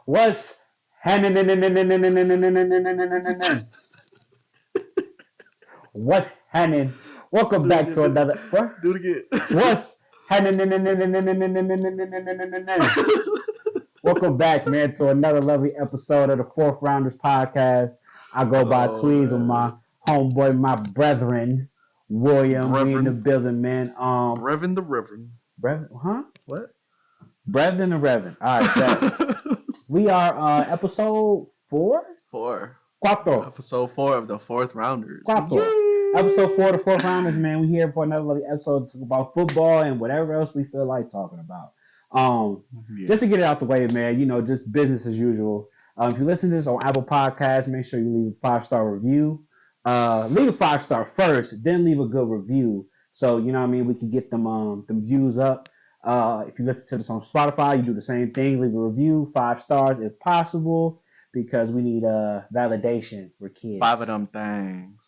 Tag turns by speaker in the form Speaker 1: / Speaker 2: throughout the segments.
Speaker 1: What's happening? What's happening? Welcome back to another. What?
Speaker 2: Do it again.
Speaker 1: What's happening? Welcome back, man, to another lovely episode of the Fourth Rounders podcast. I go by tweets with my homeboy, my brethren, William. We in the building, man.
Speaker 2: Reverend the Reverend.
Speaker 1: Brethren, huh?
Speaker 2: What?
Speaker 1: Brethren the Reverend. All right, bet. We are episode 4?
Speaker 2: 4.
Speaker 1: Cuatro.
Speaker 2: Episode 4 of the Fourth Rounders.
Speaker 1: Cuatro. Episode 4 of the Fourth Rounders, man. We here for another lovely episode to talk about football and whatever else we feel like talking about. Just to get it out the way, man, you know, just business as usual. If you listen to this on Apple Podcasts, make sure you leave a 5-star review. Leave a 5-star first, then leave a good review. So, you know what I mean, we can get them views up. If you listen to this on Spotify, you do the same thing. Leave a review, 5 stars if possible, because we need validation for kids.
Speaker 2: 5 of them things.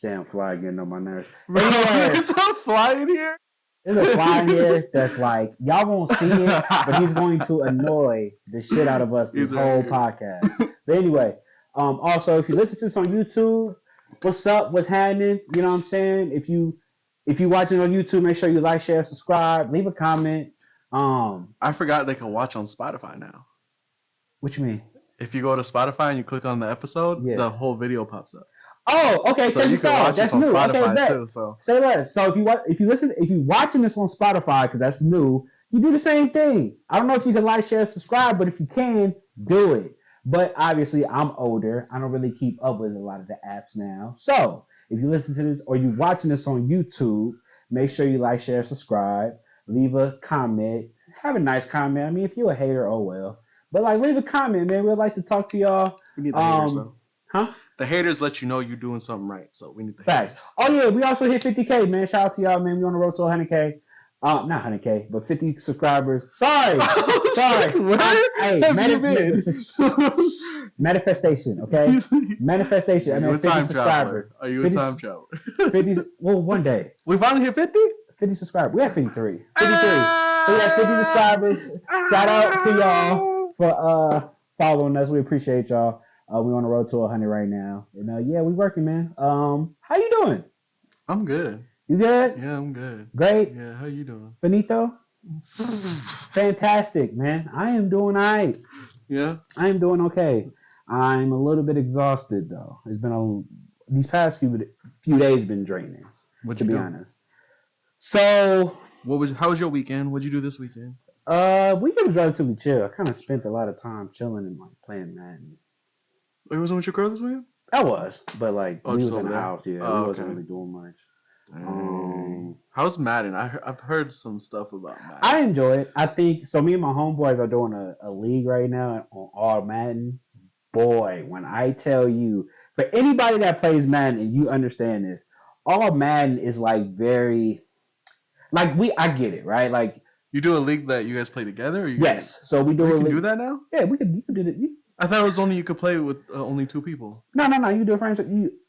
Speaker 1: Damn fly getting on my nerves.
Speaker 2: Anyway, is there a fly in here?
Speaker 1: There's a fly here that's like, y'all won't see it, but he's going to annoy the shit out of us this whole podcast. But anyway, also, if you listen to this on YouTube, what's up? What's happening? You know what I'm saying? If you watching on YouTube, make sure you like, share, subscribe, leave a comment.
Speaker 2: I forgot they can watch on Spotify now.
Speaker 1: What you mean?
Speaker 2: If you go to Spotify and you click on the episode, the whole video pops up.
Speaker 1: Oh, okay.
Speaker 2: So you can watch
Speaker 1: that's
Speaker 2: on
Speaker 1: new.
Speaker 2: Spotify
Speaker 1: okay,
Speaker 2: too. So
Speaker 1: say less. So if you watching this on Spotify, because that's new, you do the same thing. I don't know if you can like, share, subscribe, but if you can, do it. But obviously, I'm older. I don't really keep up with a lot of the apps now. So if you listen to this or you watching this on YouTube, make sure you like, share, subscribe, leave a comment. Have a nice comment. I mean, if you're a hater, oh well. But like, leave a comment, man. We'd like to talk to y'all.
Speaker 2: we need the haters though.
Speaker 1: Huh?
Speaker 2: The haters let you know you're doing something right, so we need the
Speaker 1: Facts.
Speaker 2: haters.
Speaker 1: Oh yeah, we also hit 50K, man. Shout out to y'all, man. We on the road to 100K. Not 100K, but 50 subscribers. Sorry.
Speaker 2: Where
Speaker 1: hey,
Speaker 2: have you been?
Speaker 1: Manifestation, okay? Manifestation. I mean, 50 subscribers.
Speaker 2: Are you a time traveler?
Speaker 1: 50. Well, one day.
Speaker 2: We finally hit 50?
Speaker 1: 50 subscribers. We had 53. 53. So we had 50 subscribers. Shout out to y'all for following us. We appreciate y'all. We're on the road to 100 right now. And yeah, we working, man. How you doing?
Speaker 2: I'm good.
Speaker 1: You good?
Speaker 2: Yeah, I'm good.
Speaker 1: Great?
Speaker 2: Yeah, how you doing?
Speaker 1: Benito? Fantastic, man. I am doing all right.
Speaker 2: Yeah?
Speaker 1: I am doing okay. I'm a little bit exhausted, though. It's been these past few days been draining, to be honest. So...
Speaker 2: How was your weekend? What'd you do this weekend?
Speaker 1: Weekend was relatively chill. I kind of spent a lot of time chilling and like playing Madden.
Speaker 2: You wasn't with your girl this weekend?
Speaker 1: I was, but like we was in the house. Yeah,
Speaker 2: we
Speaker 1: wasn't really doing much.
Speaker 2: How's Madden? I've heard some stuff about Madden.
Speaker 1: I enjoy it. I think so. Me and my homeboys are doing a league right now on all Madden. Boy, when I tell you, for anybody that plays Madden and you understand this, all Madden is like very, like I get it, right? Like
Speaker 2: you do a league that you guys play together. Or
Speaker 1: yes, so we do.
Speaker 2: You can do that now.
Speaker 1: Yeah, we can. You can do that.
Speaker 2: I thought it was only you could play with only 2 people.
Speaker 1: No. You can do a franchise.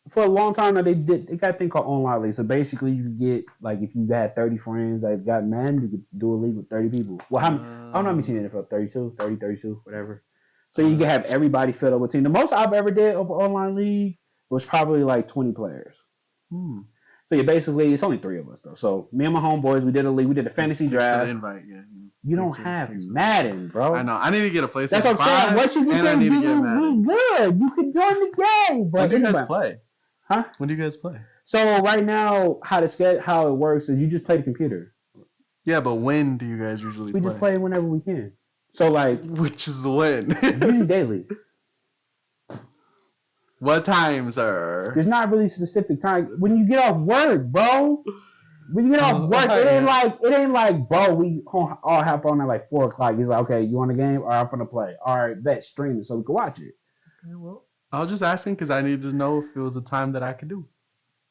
Speaker 1: For a long time now, they got a thing called online league. So basically, you could get like if you had 30 friends that got Madden, you could do a league with 30 people. Well, I don't know how many teams in the NFL, 32, whatever. So you can have everybody filled up with team. The most I've ever did of an online league was probably like 20 players. So yeah, basically, it's only 3 of us though. So me and my homeboys, we did a league. We did a fantasy draft.
Speaker 2: Invite, yeah.
Speaker 1: You don't have Madden, bro.
Speaker 2: I know. I need to get a PlayStation.
Speaker 1: That's what I'm saying. Once you get there, you good. You can join the game. But
Speaker 2: when do you guys play?
Speaker 1: Huh?
Speaker 2: When do you guys play?
Speaker 1: So right now, how it works is you just play the computer.
Speaker 2: Yeah, but when do you guys usually play?
Speaker 1: We just play whenever we can. So like,
Speaker 2: which is the when?
Speaker 1: Usually daily.
Speaker 2: What time, sir?
Speaker 1: There's not really a specific time. When you get off work, bro. When you get off work, it ain't like, bro, we all hop on at like 4 o'clock. He's like, okay, you want a game? All right, I'm gonna play. All right, bet, stream it so we can watch it.
Speaker 2: Okay, well, I was just asking because I needed to know if it was a time that I could do.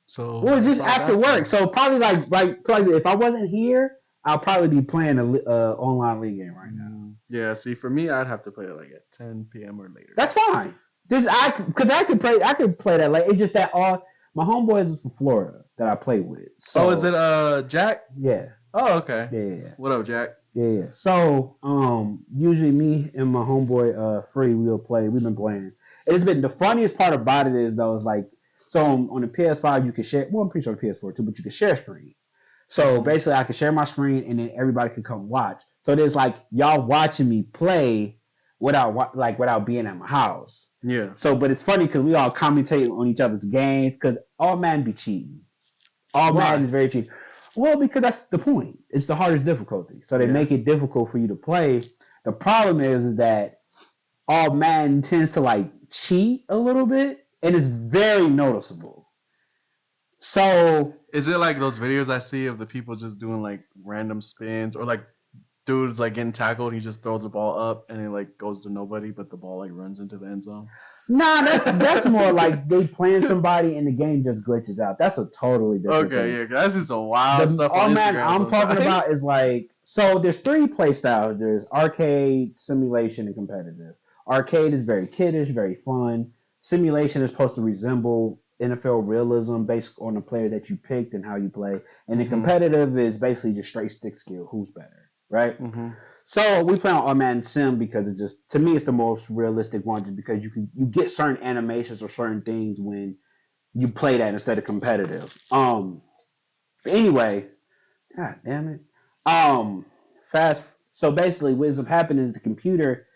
Speaker 2: So
Speaker 1: well, it's just after work. So probably like if I wasn't here, I'll probably be playing a online league game right now.
Speaker 2: Yeah, see, for me, I'd have to play it like at 10 p.m. or later.
Speaker 1: That's fine. I could play that late. It's just that My homeboys is from Florida that I play with.
Speaker 2: Oh, is it
Speaker 1: So
Speaker 2: Jack?
Speaker 1: yeah,
Speaker 2: Oh, okay.
Speaker 1: yeah.
Speaker 2: What up, Jack?
Speaker 1: Yeah. So, usually me and my homeboy, Free, we'll play. We've been playing. It's been the funniest part about it is though, is like, so on the PS5 you can share. Well, I'm pretty sure the PS4 too, but you can share screen. So
Speaker 2: Mm-hmm.
Speaker 1: basically, I can share my screen and then everybody can come watch. So there's like y'all watching me play without being at my house.
Speaker 2: Yeah.
Speaker 1: So, but it's funny because we all commentate on each other's games because all man be cheating. All Madden
Speaker 2: Why?
Speaker 1: is very cheap. Well, because that's the point. It's the hardest difficulty. So they
Speaker 2: Yeah.
Speaker 1: make it difficult for you to play. The problem is that all Madden tends to like cheat a little bit and it's very noticeable. So
Speaker 2: Is it like those videos I see of the people just doing like random spins or like dudes like getting tackled, he just throws the ball up and it like goes to nobody, but the ball like runs into the end zone?
Speaker 1: nah, that's more like they playing somebody and the game just glitches out. That's a totally different
Speaker 2: Okay,
Speaker 1: thing.
Speaker 2: yeah, 'cause that's just some wild
Speaker 1: The
Speaker 2: stuff
Speaker 1: all
Speaker 2: on
Speaker 1: man
Speaker 2: Instagram
Speaker 1: I'm talking
Speaker 2: sometimes.
Speaker 1: about is like so there's three play styles. There's arcade, simulation, and competitive. Arcade is very kiddish, very fun. Simulation is supposed to resemble NFL realism based on the player that you picked and how you play. And the
Speaker 2: Mm-hmm.
Speaker 1: competitive is basically just straight stick skill. Who's better, right?
Speaker 2: Mm-hmm.
Speaker 1: So we play on All Madden Sim because it just to me it's the most realistic one just because you get certain animations or certain things when you play that instead of competitive. Anyway, God damn it. Um, fast. So basically, what ends up happening is the computer,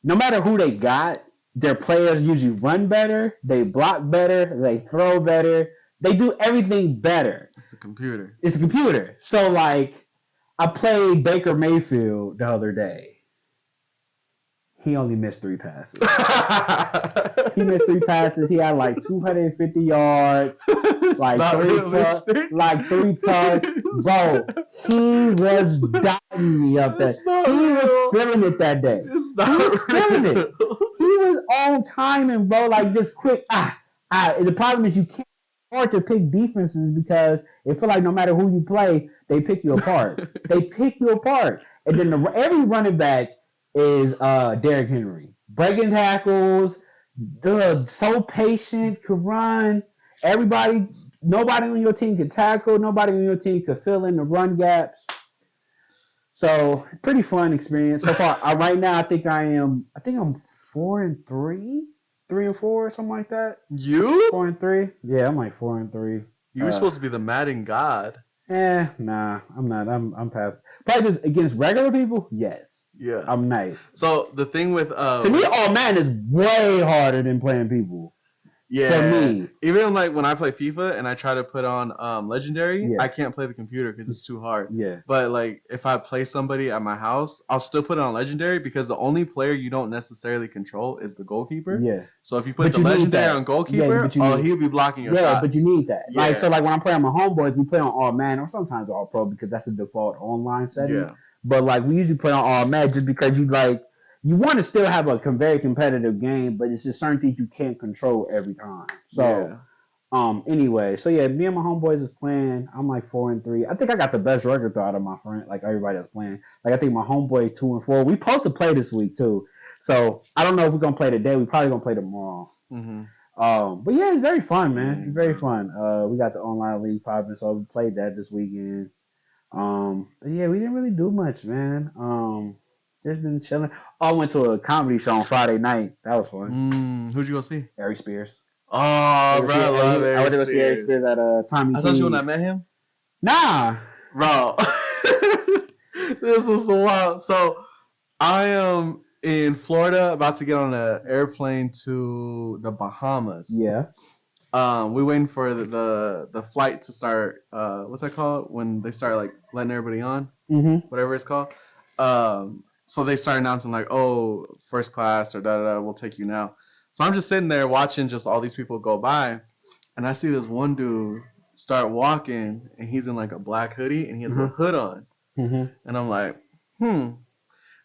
Speaker 1: no matter who they got, their players usually run better, they block better, they throw better, they do everything better.
Speaker 2: It's a computer.
Speaker 1: It's a computer. So like, I played Baker Mayfield the other day. He only missed 3 passes. He missed 3 passes. He had like 250 yards, like
Speaker 2: Not realistic.
Speaker 1: like 3 tugs. Bro, he was dying me up there.
Speaker 2: It's not
Speaker 1: He was
Speaker 2: real.
Speaker 1: feeling it that day.
Speaker 2: It's
Speaker 1: He was
Speaker 2: not
Speaker 1: feeling it.
Speaker 2: real.
Speaker 1: He was on timing, bro. Like just quick. The problem is you can't afford to pick defenses because it feel like no matter who you play, they pick you apart. They pick you apart, and then every running back is Derrick Henry breaking tackles. So patient, could run. Everybody, nobody on your team could tackle. Nobody on your team could fill in the run gaps. So pretty fun experience so far. Right now, I think I'm 4-3, 3-4, something like that.
Speaker 2: You?
Speaker 1: 4-3. Yeah, I'm like 4-3.
Speaker 2: You were supposed to be the Madden god.
Speaker 1: Nah, I'm not. I'm past. Probably just against regular people. Yes,
Speaker 2: Yeah.
Speaker 1: I'm nice.
Speaker 2: So the thing with
Speaker 1: To me, all man is way harder than playing people.
Speaker 2: yeah,
Speaker 1: For me.
Speaker 2: Even like when I play FIFA and I try to put on Legendary,
Speaker 1: Yeah.
Speaker 2: I can't play the computer because it's too hard.
Speaker 1: Yeah.
Speaker 2: But like if I play somebody at my house, I'll still put it on Legendary because the only player you don't necessarily control is the goalkeeper.
Speaker 1: Yeah.
Speaker 2: So if you put the Legendary on goalkeeper, he'll be blocking your shots.
Speaker 1: But you need that.
Speaker 2: Yeah.
Speaker 1: Like so, like when I'm playing with my homeboys, we play on all man or sometimes all pro because that's the default online setting.
Speaker 2: Yeah.
Speaker 1: But like we usually play on all man just because you want to still have a very competitive game, but it's just certain things you can't control every time. So, anyway, so yeah, me and my homeboys is playing. I'm like 4-3. I think I got the best record though out of my friend, like everybody that's playing. Like I think my homeboy 2-4. We supposed to play this week too. So I don't know if we're gonna play today. We probably gonna play tomorrow.
Speaker 2: Mm-hmm.
Speaker 1: But yeah, it's very fun, man. It's very fun. We got the online league popping, so we played that this weekend. But yeah, we didn't really do much, man. Just been chilling. I went to a comedy show on Friday night. That was fun.
Speaker 2: Who'd you go see?
Speaker 1: Ari Spears.
Speaker 2: Oh, bro, I love Ari
Speaker 1: I went to go see Ari
Speaker 2: Spears.
Speaker 1: Spears at Tommy
Speaker 2: I thought
Speaker 1: T's.
Speaker 2: you when I met him.
Speaker 1: Nah,
Speaker 2: Bro, this was the wild. So I am in Florida, about to get on an airplane to the Bahamas.
Speaker 1: Yeah.
Speaker 2: We waiting for the flight to start. What's that called? When they start like letting everybody on, whatever it's called. So they start announcing like, oh, first class or da da da, we'll take you now. So I'm just sitting there watching just all these people go by, and I see this one dude start walking, and he's in like a black hoodie, and he has a hood on, and I'm like,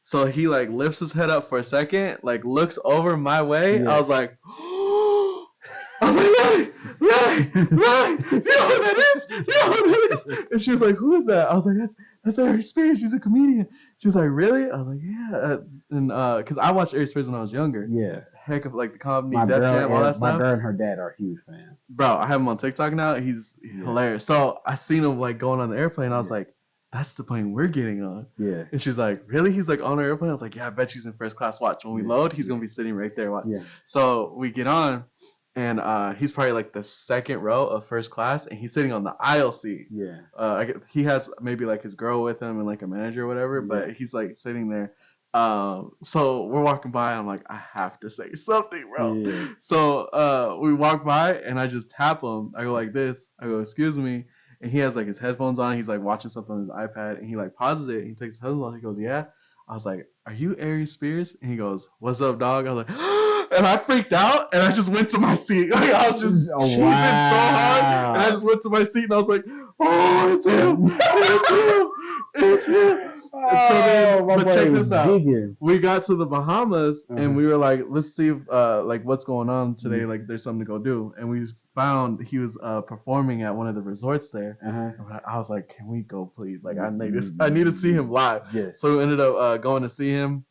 Speaker 2: So he like lifts his head up for a second, like looks over my way. Yeah. I was like, I'm like, Lily, you know who that is? You know who that is? And she was like, who is that? I was like, that's Ari Spears. She's a comedian. She was like, really? I was like, yeah. And because I watched Ari Spears when I was younger.
Speaker 1: Yeah.
Speaker 2: heck of like the comedy, Def Jam, all that stuff.
Speaker 1: My girl and her dad are huge fans.
Speaker 2: Bro, I have him on TikTok now. He's hilarious. So I seen him like going on the airplane. I was like, that's the plane we're getting on.
Speaker 1: Yeah.
Speaker 2: And she's like, really? He's like on our airplane. I was like, yeah, I bet she's in first class. Watch. When we load, he's gonna be sitting right there. Watch.
Speaker 1: Yeah.
Speaker 2: So we get on, and he's probably like the second row of first class, and he's sitting on the aisle seat.
Speaker 1: Yeah.
Speaker 2: He has maybe like his girl with him and like a manager or whatever, but he's like sitting there. So we're walking by, and I'm like, I have to say something, bro. Yeah. So we walk by, and I just tap him. I go like this. I go, excuse me. And he has like his headphones on. He's like watching something on his iPad, and he like pauses it. And he takes his headphones off. He goes, yeah. I was like, are you Aries Spears? And he goes, what's up, dog? I was like, and I freaked out, and I just went to my seat. Like, I was just cheesing so hard, and I just went to my seat, and I was like, oh, it's him. It's him. It's him. So then, but check this out. Vegan. We got to the Bahamas, and we were like, let's see if, like what's going on today. Like, there's something to go do. And we found he was performing at one of the resorts there. I was like, can we go, please? Like, I need to see him live. So we ended up going to see him.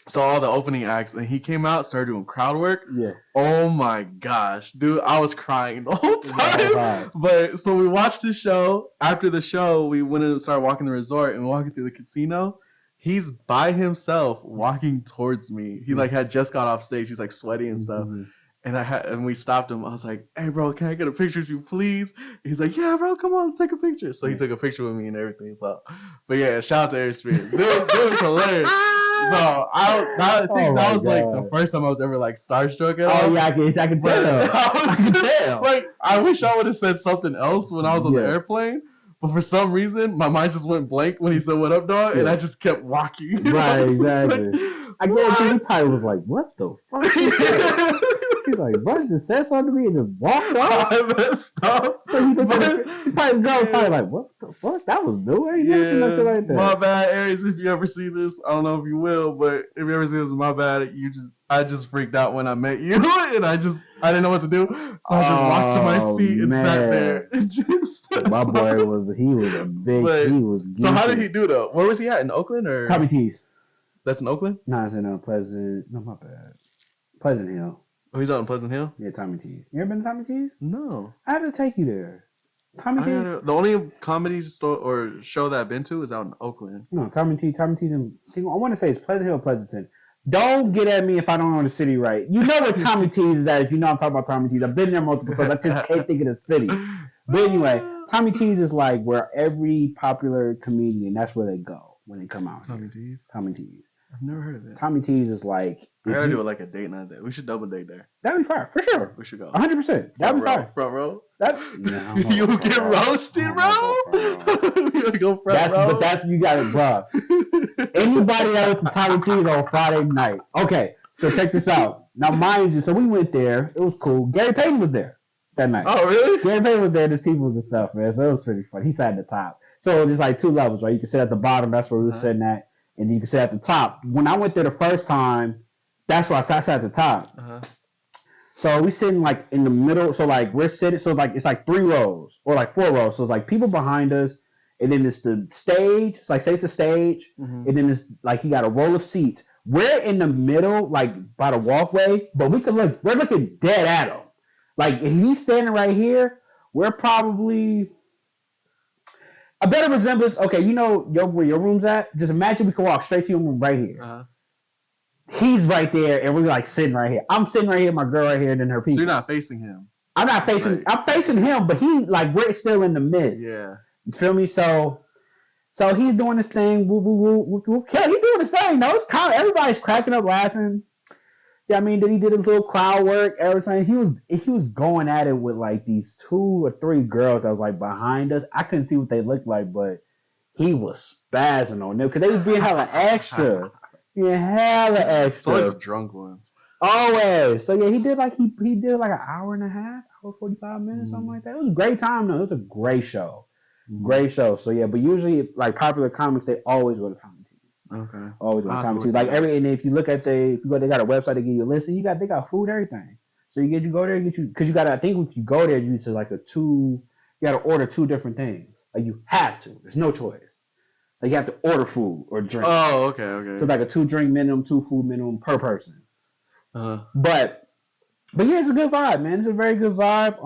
Speaker 2: Saw all the opening acts, and he came out, started doing crowd work. Yeah. Oh my gosh, dude, I was crying the whole time. But so we watched the show. After the show, we went and started walking the resort, and walking through the casino. He's by himself walking towards me. He like had just got off stage. He's like sweaty and stuff. And we stopped him. I was like, hey bro, can I get a picture with you, please? He's like, yeah, bro, come on, let's take a picture. So he took a picture with me and everything. So, but yeah, shout out to Aries Spears. Dude was hilarious. Bro, I think that was like the first time I was ever like starstruck at all.
Speaker 1: Oh yeah, I can tell. I can tell.
Speaker 2: Like, I wish I would have said something else when I was on the airplane. But for some reason, my mind just went blank when he said, what up, dog? And I just kept walking.
Speaker 1: Right, exactly. Like, I guarantee he probably was like, what the fuck? He's like, bro, just said something to me and just walked off.
Speaker 2: I messed up.
Speaker 1: He probably like, what the fuck? That was new. I ain't never seen that shit like that.
Speaker 2: My bad, Aries. If you ever see this, I don't know if you will, but if you ever see this, my bad. I just freaked out when I met you, and I didn't know what to do, so I just walked to my seat and sat there.
Speaker 1: My boy he was a big. He was. Geeky.
Speaker 2: So how did he do though? Where was he at? In Oakland or
Speaker 1: Tommy T's?
Speaker 2: That's in Oakland.
Speaker 1: No, it's in Pleasant. No, my bad. Pleasant Hill.
Speaker 2: Oh, he's out in Pleasant Hill?
Speaker 1: Yeah, Tommy T's. You ever been to Tommy T's?
Speaker 2: No.
Speaker 1: I had to take you there. Tommy T's?
Speaker 2: The only comedy store or show that I've been to is out in Oakland.
Speaker 1: No, Tommy T's I want to say it's Pleasant Hill or Pleasanton. Don't get at me if I don't know the city right. You know where Tommy T's is at if you know I'm talking about Tommy T's. I've been there multiple times. I just can't think of the city. But anyway, Tommy T's is like where every popular comedian, that's where they go when they come out.
Speaker 2: Tommy T's?
Speaker 1: Tommy T's.
Speaker 2: I've never heard of it.
Speaker 1: Tommy T's is like...
Speaker 2: I gotta do it like a date night there. We should double date there.
Speaker 1: That'd be fine, for sure.
Speaker 2: We should go.
Speaker 1: 100%. That'd be fine.
Speaker 2: Front row?
Speaker 1: No,
Speaker 2: you get roasted, bro? You go front row?
Speaker 1: But that's, you got it, bro. Anybody that went to Tommy T's on Friday night. Okay, so check this out. Now, mind you, so we went there. It was cool. Gary Payton was there that night.
Speaker 2: Oh, really?
Speaker 1: Gary Payton was there. There's people and stuff, man. So it was pretty fun. He sat at the top. So there's like two levels, right? You can sit at the bottom. That's where we were sitting at. And you can sit at the top. When I went there the first time, that's where I sat at the top. So we sitting like in the middle. So like we're sitting. So like it's like 3 rows or like 4 rows. So it's like people behind us, and then it's the stage. It's like say it's the stage, and then it's like you got a row of seats. We're in the middle, like by the walkway, but we could look. We're looking dead at him. Like if he's standing right here, we're probably. A better resemblance, okay, you know where your room's at? Just imagine we can walk straight to your room right here. He's right there, and we're like sitting right here. I'm sitting right here, my girl right here, and then her people.
Speaker 2: So you're not facing him.
Speaker 1: I'm not facing, right. I'm facing him, but he, like, we're still in the midst.
Speaker 2: Yeah.
Speaker 1: You feel me? So he's doing this thing, woo, woo, woo, woo, woo. Yeah, he's doing his thing, no, it's kind of, everybody's cracking up laughing. Yeah, I mean, then he did his little crowd work, everything. He was going at it with like these 2 or 3 girls that was like behind us. I couldn't see what they looked like, but he was spazzing on them because they was being hella extra. Yeah, hella extra.
Speaker 2: So always drunk ones.
Speaker 1: Always. So yeah, he did like an hour and a half, hour 45 minutes, something like that. It was a great time though. It was a great show. Great show. So yeah, but usually like popular comics, they always go to Tommy T's.
Speaker 2: Okay.
Speaker 1: Always go to Tommy T's. Like and if you look at they got a website to give you a list, and they got food, everything. So you go there, because you gotta, I think if you go there, you to like you gotta order 2 different things. Like you have to. There's no choice. Like you have to order food or drink.
Speaker 2: Oh, okay.
Speaker 1: So like a 2 drink minimum, 2 food minimum per person. But yeah, it's a good vibe, man. It's a very good vibe.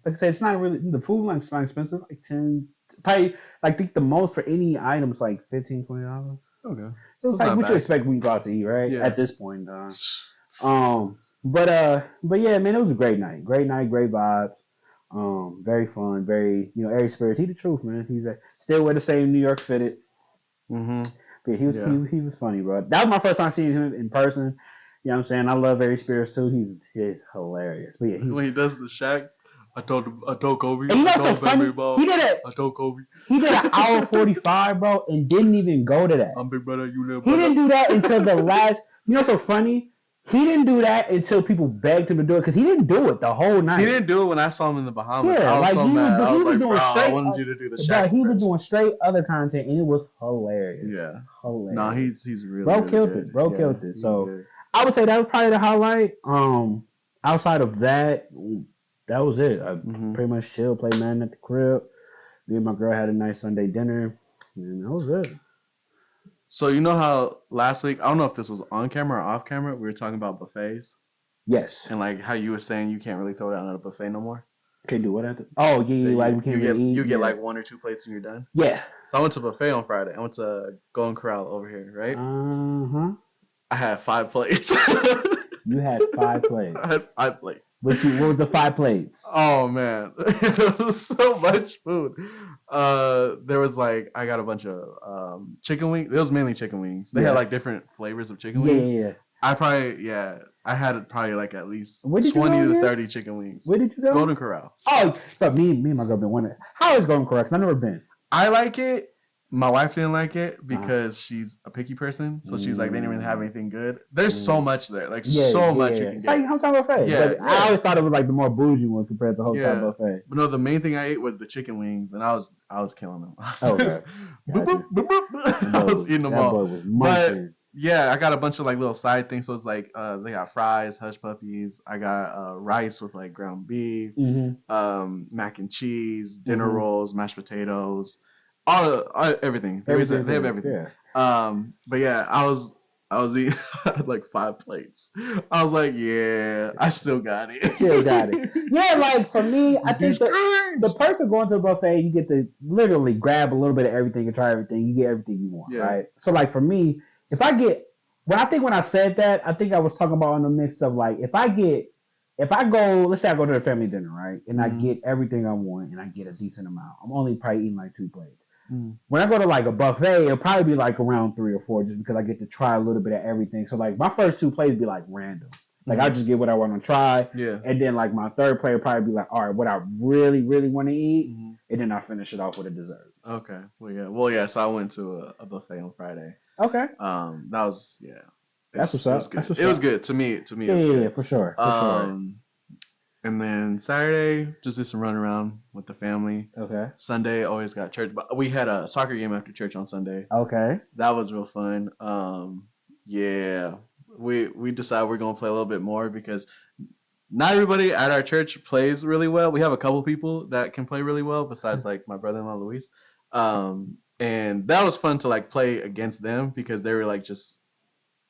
Speaker 1: Like I said, it's not really the food. Like it's not expensive. It's like 10, probably. Like, I think the most for any item is like $15, $20.
Speaker 2: Okay.
Speaker 1: So it's
Speaker 2: That's
Speaker 1: like
Speaker 2: not
Speaker 1: what you
Speaker 2: bad.
Speaker 1: expect when you go out to eat, right?
Speaker 2: Yeah.
Speaker 1: At this point, but yeah, man, it was a great night. Great night, great vibes. Very fun, very airy spirits. He the truth, man. He's still wear the same New York fitted.
Speaker 2: Mm-hmm.
Speaker 1: But he was
Speaker 2: Yeah.
Speaker 1: he was funny, bro. That was my first time seeing him in person. You know what I'm saying? I love Airy Spears too. He's hilarious. But yeah,
Speaker 2: When he does the Shaq, I told Kobe,
Speaker 1: and you know
Speaker 2: I
Speaker 1: what's so
Speaker 2: told Bam
Speaker 1: funny?
Speaker 2: Ball,
Speaker 1: He did it.
Speaker 2: I told Kobe.
Speaker 1: He did an hour 45, bro, and didn't even go to that.
Speaker 2: I'm big brother, you little
Speaker 1: He
Speaker 2: brother.
Speaker 1: didn't do that until the last. You know what's so funny? He didn't do that until people begged him to do it because he didn't do it the whole night.
Speaker 2: He didn't do it when I saw him in the Bahamas.
Speaker 1: Yeah,
Speaker 2: I was
Speaker 1: like
Speaker 2: so
Speaker 1: he was
Speaker 2: mad. I was like,
Speaker 1: doing
Speaker 2: bro, I
Speaker 1: straight.
Speaker 2: wanted you to do the
Speaker 1: But
Speaker 2: Shaq
Speaker 1: he was
Speaker 2: impression.
Speaker 1: doing straight other content, and it was hilarious.
Speaker 2: Yeah.
Speaker 1: Hilarious.
Speaker 2: No, he's really,
Speaker 1: bro
Speaker 2: really
Speaker 1: killed
Speaker 2: good.
Speaker 1: it. Bro
Speaker 2: Yeah,
Speaker 1: killed it.
Speaker 2: he's
Speaker 1: So
Speaker 2: good.
Speaker 1: I would say that was probably the highlight. Outside of that, that was it. I pretty much chilled, played Madden at the crib. Me and my girl had a nice Sunday dinner, and that was it.
Speaker 2: So you know how last week, I don't know if this was on camera or off camera, we were talking about buffets
Speaker 1: Yes.
Speaker 2: and like how you were saying you can't really throw down at a buffet no more.
Speaker 1: Can't do what after? Oh yeah, like we can't really eat.
Speaker 2: You get like 1 or 2 plates and you're done.
Speaker 1: Yeah.
Speaker 2: So I went to a buffet on Friday. I went to Golden Corral over here, right? I had 5 plates.
Speaker 1: You had 5 plates.
Speaker 2: I had 5 plates.
Speaker 1: What was the 5 plates?
Speaker 2: Oh man, there was so much food. There was like I got a bunch of chicken wings. It was mainly chicken wings. They had like different flavors of chicken wings.
Speaker 1: Yeah.
Speaker 2: I had probably like at least
Speaker 1: Where did
Speaker 2: 20
Speaker 1: you go
Speaker 2: to
Speaker 1: again?
Speaker 2: 30 chicken wings.
Speaker 1: Where did you go?
Speaker 2: Golden Corral.
Speaker 1: Oh, but me and my girl been wanting. How is Golden Corral? 'Cause I've never been.
Speaker 2: I like it. My wife didn't like it because she's a picky person. So she's like, they didn't really have anything good. There's so much there, like so much you can
Speaker 1: It's
Speaker 2: get.
Speaker 1: like Hometown Buffet.
Speaker 2: Yeah,
Speaker 1: But I always thought it was like the more bougie one compared to Hometown
Speaker 2: Yeah.
Speaker 1: Buffet.
Speaker 2: But no, the main thing I ate was the chicken wings, and I was killing them.
Speaker 1: Okay.
Speaker 2: Boop, boop, boop, boop. I was eating them
Speaker 1: That
Speaker 2: all.
Speaker 1: boy was
Speaker 2: But
Speaker 1: munching.
Speaker 2: yeah, I got a bunch of like little side things. So it's like they got fries, hush puppies. I got rice with like ground beef, mac and cheese, dinner rolls, mashed potatoes, all everything. They have everything.
Speaker 1: Yeah.
Speaker 2: But yeah, I was eating I had like 5 plates. I was like, yeah, I still got it.
Speaker 1: Still got it. Yeah, like for me, I think the person going to a buffet, you get to literally grab a little bit of everything and try everything. You get everything you want, right? So like for me, when I said that, I think I was talking about in the mix of like if I go, let's say I go to a family dinner, right, and I get everything I want and I get a decent amount, I'm only probably eating like 2 plates. When I go to like a buffet, it'll probably be like around 3 or 4 just because I get to try a little bit of everything. So like my first 2 plates be like random. Like I just get what I want to try.
Speaker 2: Yeah.
Speaker 1: And then like my third plate will probably be like, all right, what I really, really want to eat. And then I finish it off with a dessert.
Speaker 2: Okay. Well yeah. So I went to a buffet on Friday.
Speaker 1: Okay.
Speaker 2: That was
Speaker 1: That's what's up.
Speaker 2: It was good to me.
Speaker 1: Yeah, for sure.
Speaker 2: And then Saturday, just did some run around with the family.
Speaker 1: Okay.
Speaker 2: Sunday, always got church. But we had a soccer game after church on Sunday.
Speaker 1: Okay.
Speaker 2: That was real fun. Yeah. We decided we're gonna play a little bit more because not everybody at our church plays really well. We have a couple people that can play really well, besides like my brother-in-law Luis. And that was fun to like play against them because they were like just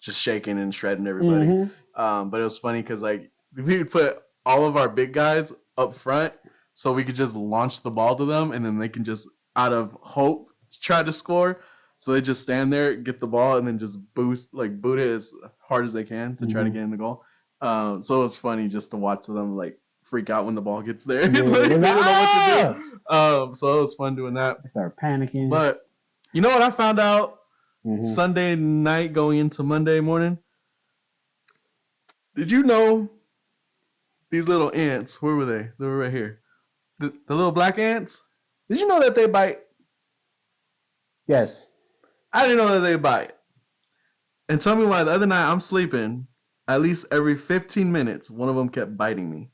Speaker 2: shaking and shredding everybody. But it was funny because like we would put all of our big guys up front so we could just launch the ball to them and then they can just out of hope try to score. So they just stand there, get the ball, and then just boot it as hard as they can to try to get in the goal. So it's funny just to watch them like freak out when the ball gets there. They don't know what to do. So it was fun doing that.
Speaker 1: They start panicking.
Speaker 2: But you know what I found out Sunday night going into Monday morning? Did you know these little ants, where were they? They were right here. The little black ants? Did you know that they bite?
Speaker 1: Yes.
Speaker 2: I didn't know that they bite. And tell me why the other night I'm sleeping, at least every 15 minutes, one of them kept biting me.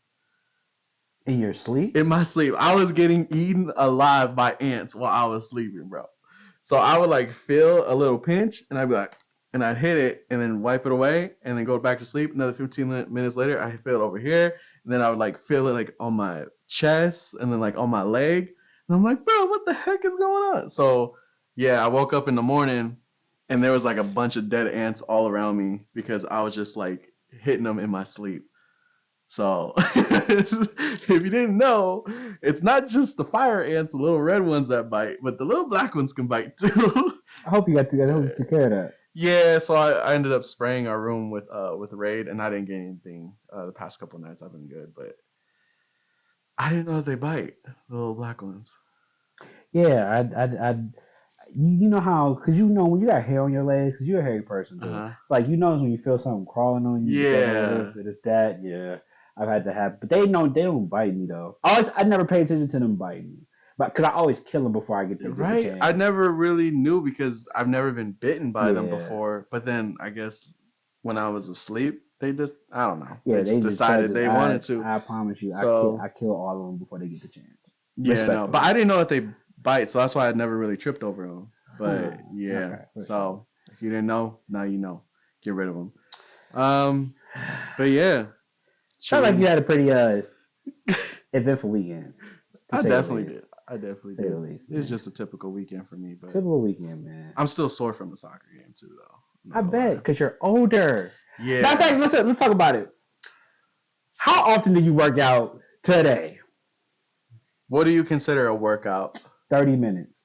Speaker 1: In your sleep?
Speaker 2: In my sleep. I was getting eaten alive by ants while I was sleeping, bro. So I would like feel a little pinch and I'd be like, and I'd hit it and then wipe it away and then go back to sleep. Another 15 minutes later, I feel it over here. And then I would like feel it like on my chest and then like on my leg. And I'm like, bro, what the heck is going on? So yeah, I woke up in the morning and there was like a bunch of dead ants all around me because I was just like hitting them in my sleep. So if you didn't know, it's not just the fire ants, the little red ones that bite, but the little black ones can bite too.
Speaker 1: I hope you got to. I hope you took care of that.
Speaker 2: Yeah, so I ended up spraying our room with Raid, and I didn't get anything. The past couple nights I've been good, but I didn't know that they bite the little black ones.
Speaker 1: Yeah, you know how, because you know when you got hair on your legs, because you're a hairy person too. It's like, you know, when you feel something crawling on you, but you don't know
Speaker 2: Yeah.
Speaker 1: this, it's that. Yeah, I've had to have, but they don't bite me though. I never paid attention to them biting me, but because I always kill them before I get the
Speaker 2: Right? I
Speaker 1: chance.
Speaker 2: never really knew because I've never been bitten by them
Speaker 1: Yeah,
Speaker 2: before. But then I guess when I was asleep, they just, I don't know, they
Speaker 1: yeah,
Speaker 2: just
Speaker 1: that
Speaker 2: decided
Speaker 1: just
Speaker 2: they wanted to.
Speaker 1: I promise you,
Speaker 2: So
Speaker 1: I kill all of them before they get the chance,
Speaker 2: yeah, no, but
Speaker 1: respectfully.
Speaker 2: I didn't know that they bite, so that's why I never really tripped over them.
Speaker 1: Huh?
Speaker 2: But yeah,
Speaker 1: Okay, for sure.
Speaker 2: so if you didn't know, now you know. Get rid of them. Um, but yeah, should
Speaker 1: Sounds like
Speaker 2: we?
Speaker 1: you had a pretty eventful weekend, to
Speaker 2: I
Speaker 1: say the
Speaker 2: definitely did.
Speaker 1: least.
Speaker 2: I definitely
Speaker 1: Say the
Speaker 2: did.
Speaker 1: least,
Speaker 2: It was
Speaker 1: man.
Speaker 2: just a typical weekend for me, but
Speaker 1: Typical weekend, man.
Speaker 2: I'm still sore from the soccer game too, though. I'm
Speaker 1: I
Speaker 2: not gonna
Speaker 1: bet,
Speaker 2: lie.
Speaker 1: because you're older. Matter of
Speaker 2: Yeah.
Speaker 1: fact, let's talk about it. How often do you work out today?
Speaker 2: What do you consider a workout?
Speaker 1: 30 minutes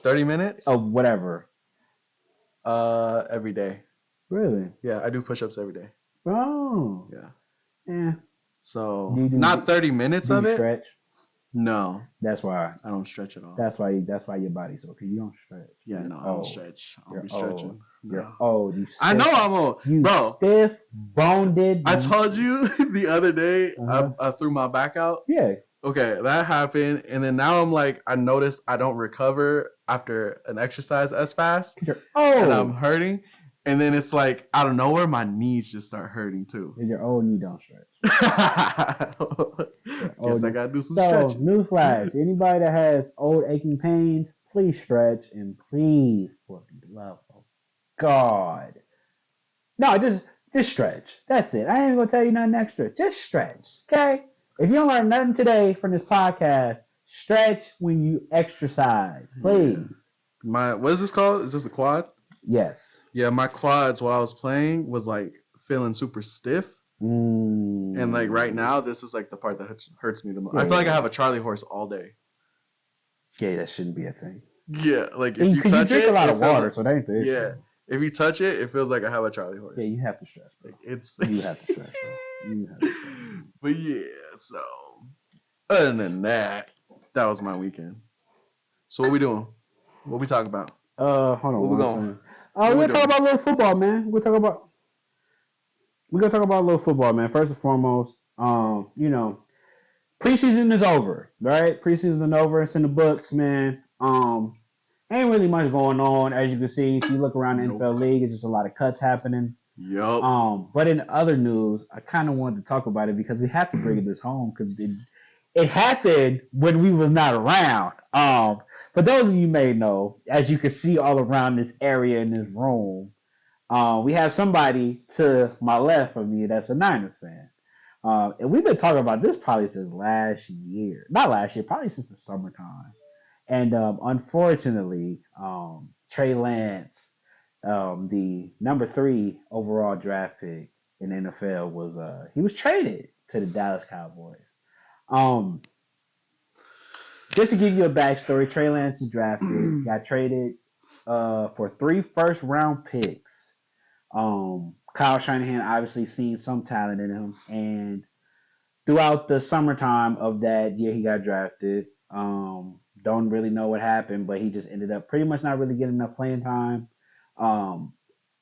Speaker 2: 30 minutes?
Speaker 1: of whatever.
Speaker 2: Every day.
Speaker 1: Really?
Speaker 2: Yeah, I do push-ups every day.
Speaker 1: Oh,
Speaker 2: Yeah.
Speaker 1: yeah.
Speaker 2: So
Speaker 1: Do you
Speaker 2: not 30 minutes
Speaker 1: do you
Speaker 2: of it.
Speaker 1: stretch?
Speaker 2: No,
Speaker 1: That's why.
Speaker 2: I don't stretch at all.
Speaker 1: That's why your body's okay. You don't stretch.
Speaker 2: Yeah,
Speaker 1: You're
Speaker 2: no, I don't
Speaker 1: old.
Speaker 2: stretch. I don't
Speaker 1: You're
Speaker 2: be
Speaker 1: old.
Speaker 2: stretching.
Speaker 1: You're
Speaker 2: No.
Speaker 1: old.
Speaker 2: I know I'm old,
Speaker 1: You
Speaker 2: bro.
Speaker 1: stiff boned.
Speaker 2: I told you the other day
Speaker 1: Uh-huh.
Speaker 2: I threw my back out.
Speaker 1: Yeah.
Speaker 2: Okay, that happened, and then now I'm like, I noticed I don't recover after an exercise as fast,
Speaker 1: You're
Speaker 2: and I'm
Speaker 1: old.
Speaker 2: hurting, and then it's like out of nowhere my knees just start hurting too.
Speaker 1: You're old and you don't stretch.
Speaker 2: Guess I gotta do some
Speaker 1: So,
Speaker 2: stretching.
Speaker 1: newsflash: anybody that has old aching pains, please stretch, and please, for the love of God, no, just stretch. That's it. I ain't gonna tell you nothing extra. Just stretch, okay? If you don't learn nothing today from this podcast, stretch when you exercise,
Speaker 2: Yeah.
Speaker 1: please.
Speaker 2: What is this called? Is this a quad?
Speaker 1: Yes.
Speaker 2: Yeah, my quads while I was playing was like feeling super stiff. And like right now, this is like the part that hurts me the most. I feel like I have a Charlie horse all day.
Speaker 1: Yeah, that shouldn't be a thing.
Speaker 2: Yeah, like if you
Speaker 1: Because you
Speaker 2: touch
Speaker 1: drink
Speaker 2: it,
Speaker 1: a lot
Speaker 2: it
Speaker 1: of
Speaker 2: feels
Speaker 1: water,
Speaker 2: like,
Speaker 1: so that ain't the issue.
Speaker 2: yeah. If you touch it, it feels like I have a Charlie horse.
Speaker 1: Yeah, you have to stretch, bro.
Speaker 2: Like it's
Speaker 1: You have to stretch, bro. You have to stretch.
Speaker 2: But yeah, so other than that, that was my weekend. So what we doing? What we talking about?
Speaker 1: Hold on
Speaker 2: Where we
Speaker 1: one
Speaker 2: going?
Speaker 1: second.
Speaker 2: What
Speaker 1: We're
Speaker 2: we
Speaker 1: gonna talk
Speaker 2: doing?
Speaker 1: about a little football, man. We're gonna talk about a little football, man. First and foremost, you know, preseason is over, right? Preseason is over. It's in the books, man. Ain't really much going on, as you can see. If you look around the
Speaker 2: Nope.
Speaker 1: NFL league, it's just a lot of cuts happening.
Speaker 2: Yup.
Speaker 1: But in other news, I kind of wanted to talk about it because we have to bring this home because it happened when we was not around. For those of you may know, as you can see all around this area in this room, we have somebody to my left of me that's a Niners fan. And we've been talking about this probably since last year. Not last year, probably since the summertime. And unfortunately, Trey Lance, the number 3 overall draft pick in the NFL, he was traded to the Dallas Cowboys. Um, just to give you a backstory, Trey Lance is drafted, got traded for 3 first-round picks. Kyle Shanahan obviously seen some talent in him, and throughout the summertime of that year, he got drafted. Don't really know what happened, but he just ended up pretty much not really getting enough playing time. Um,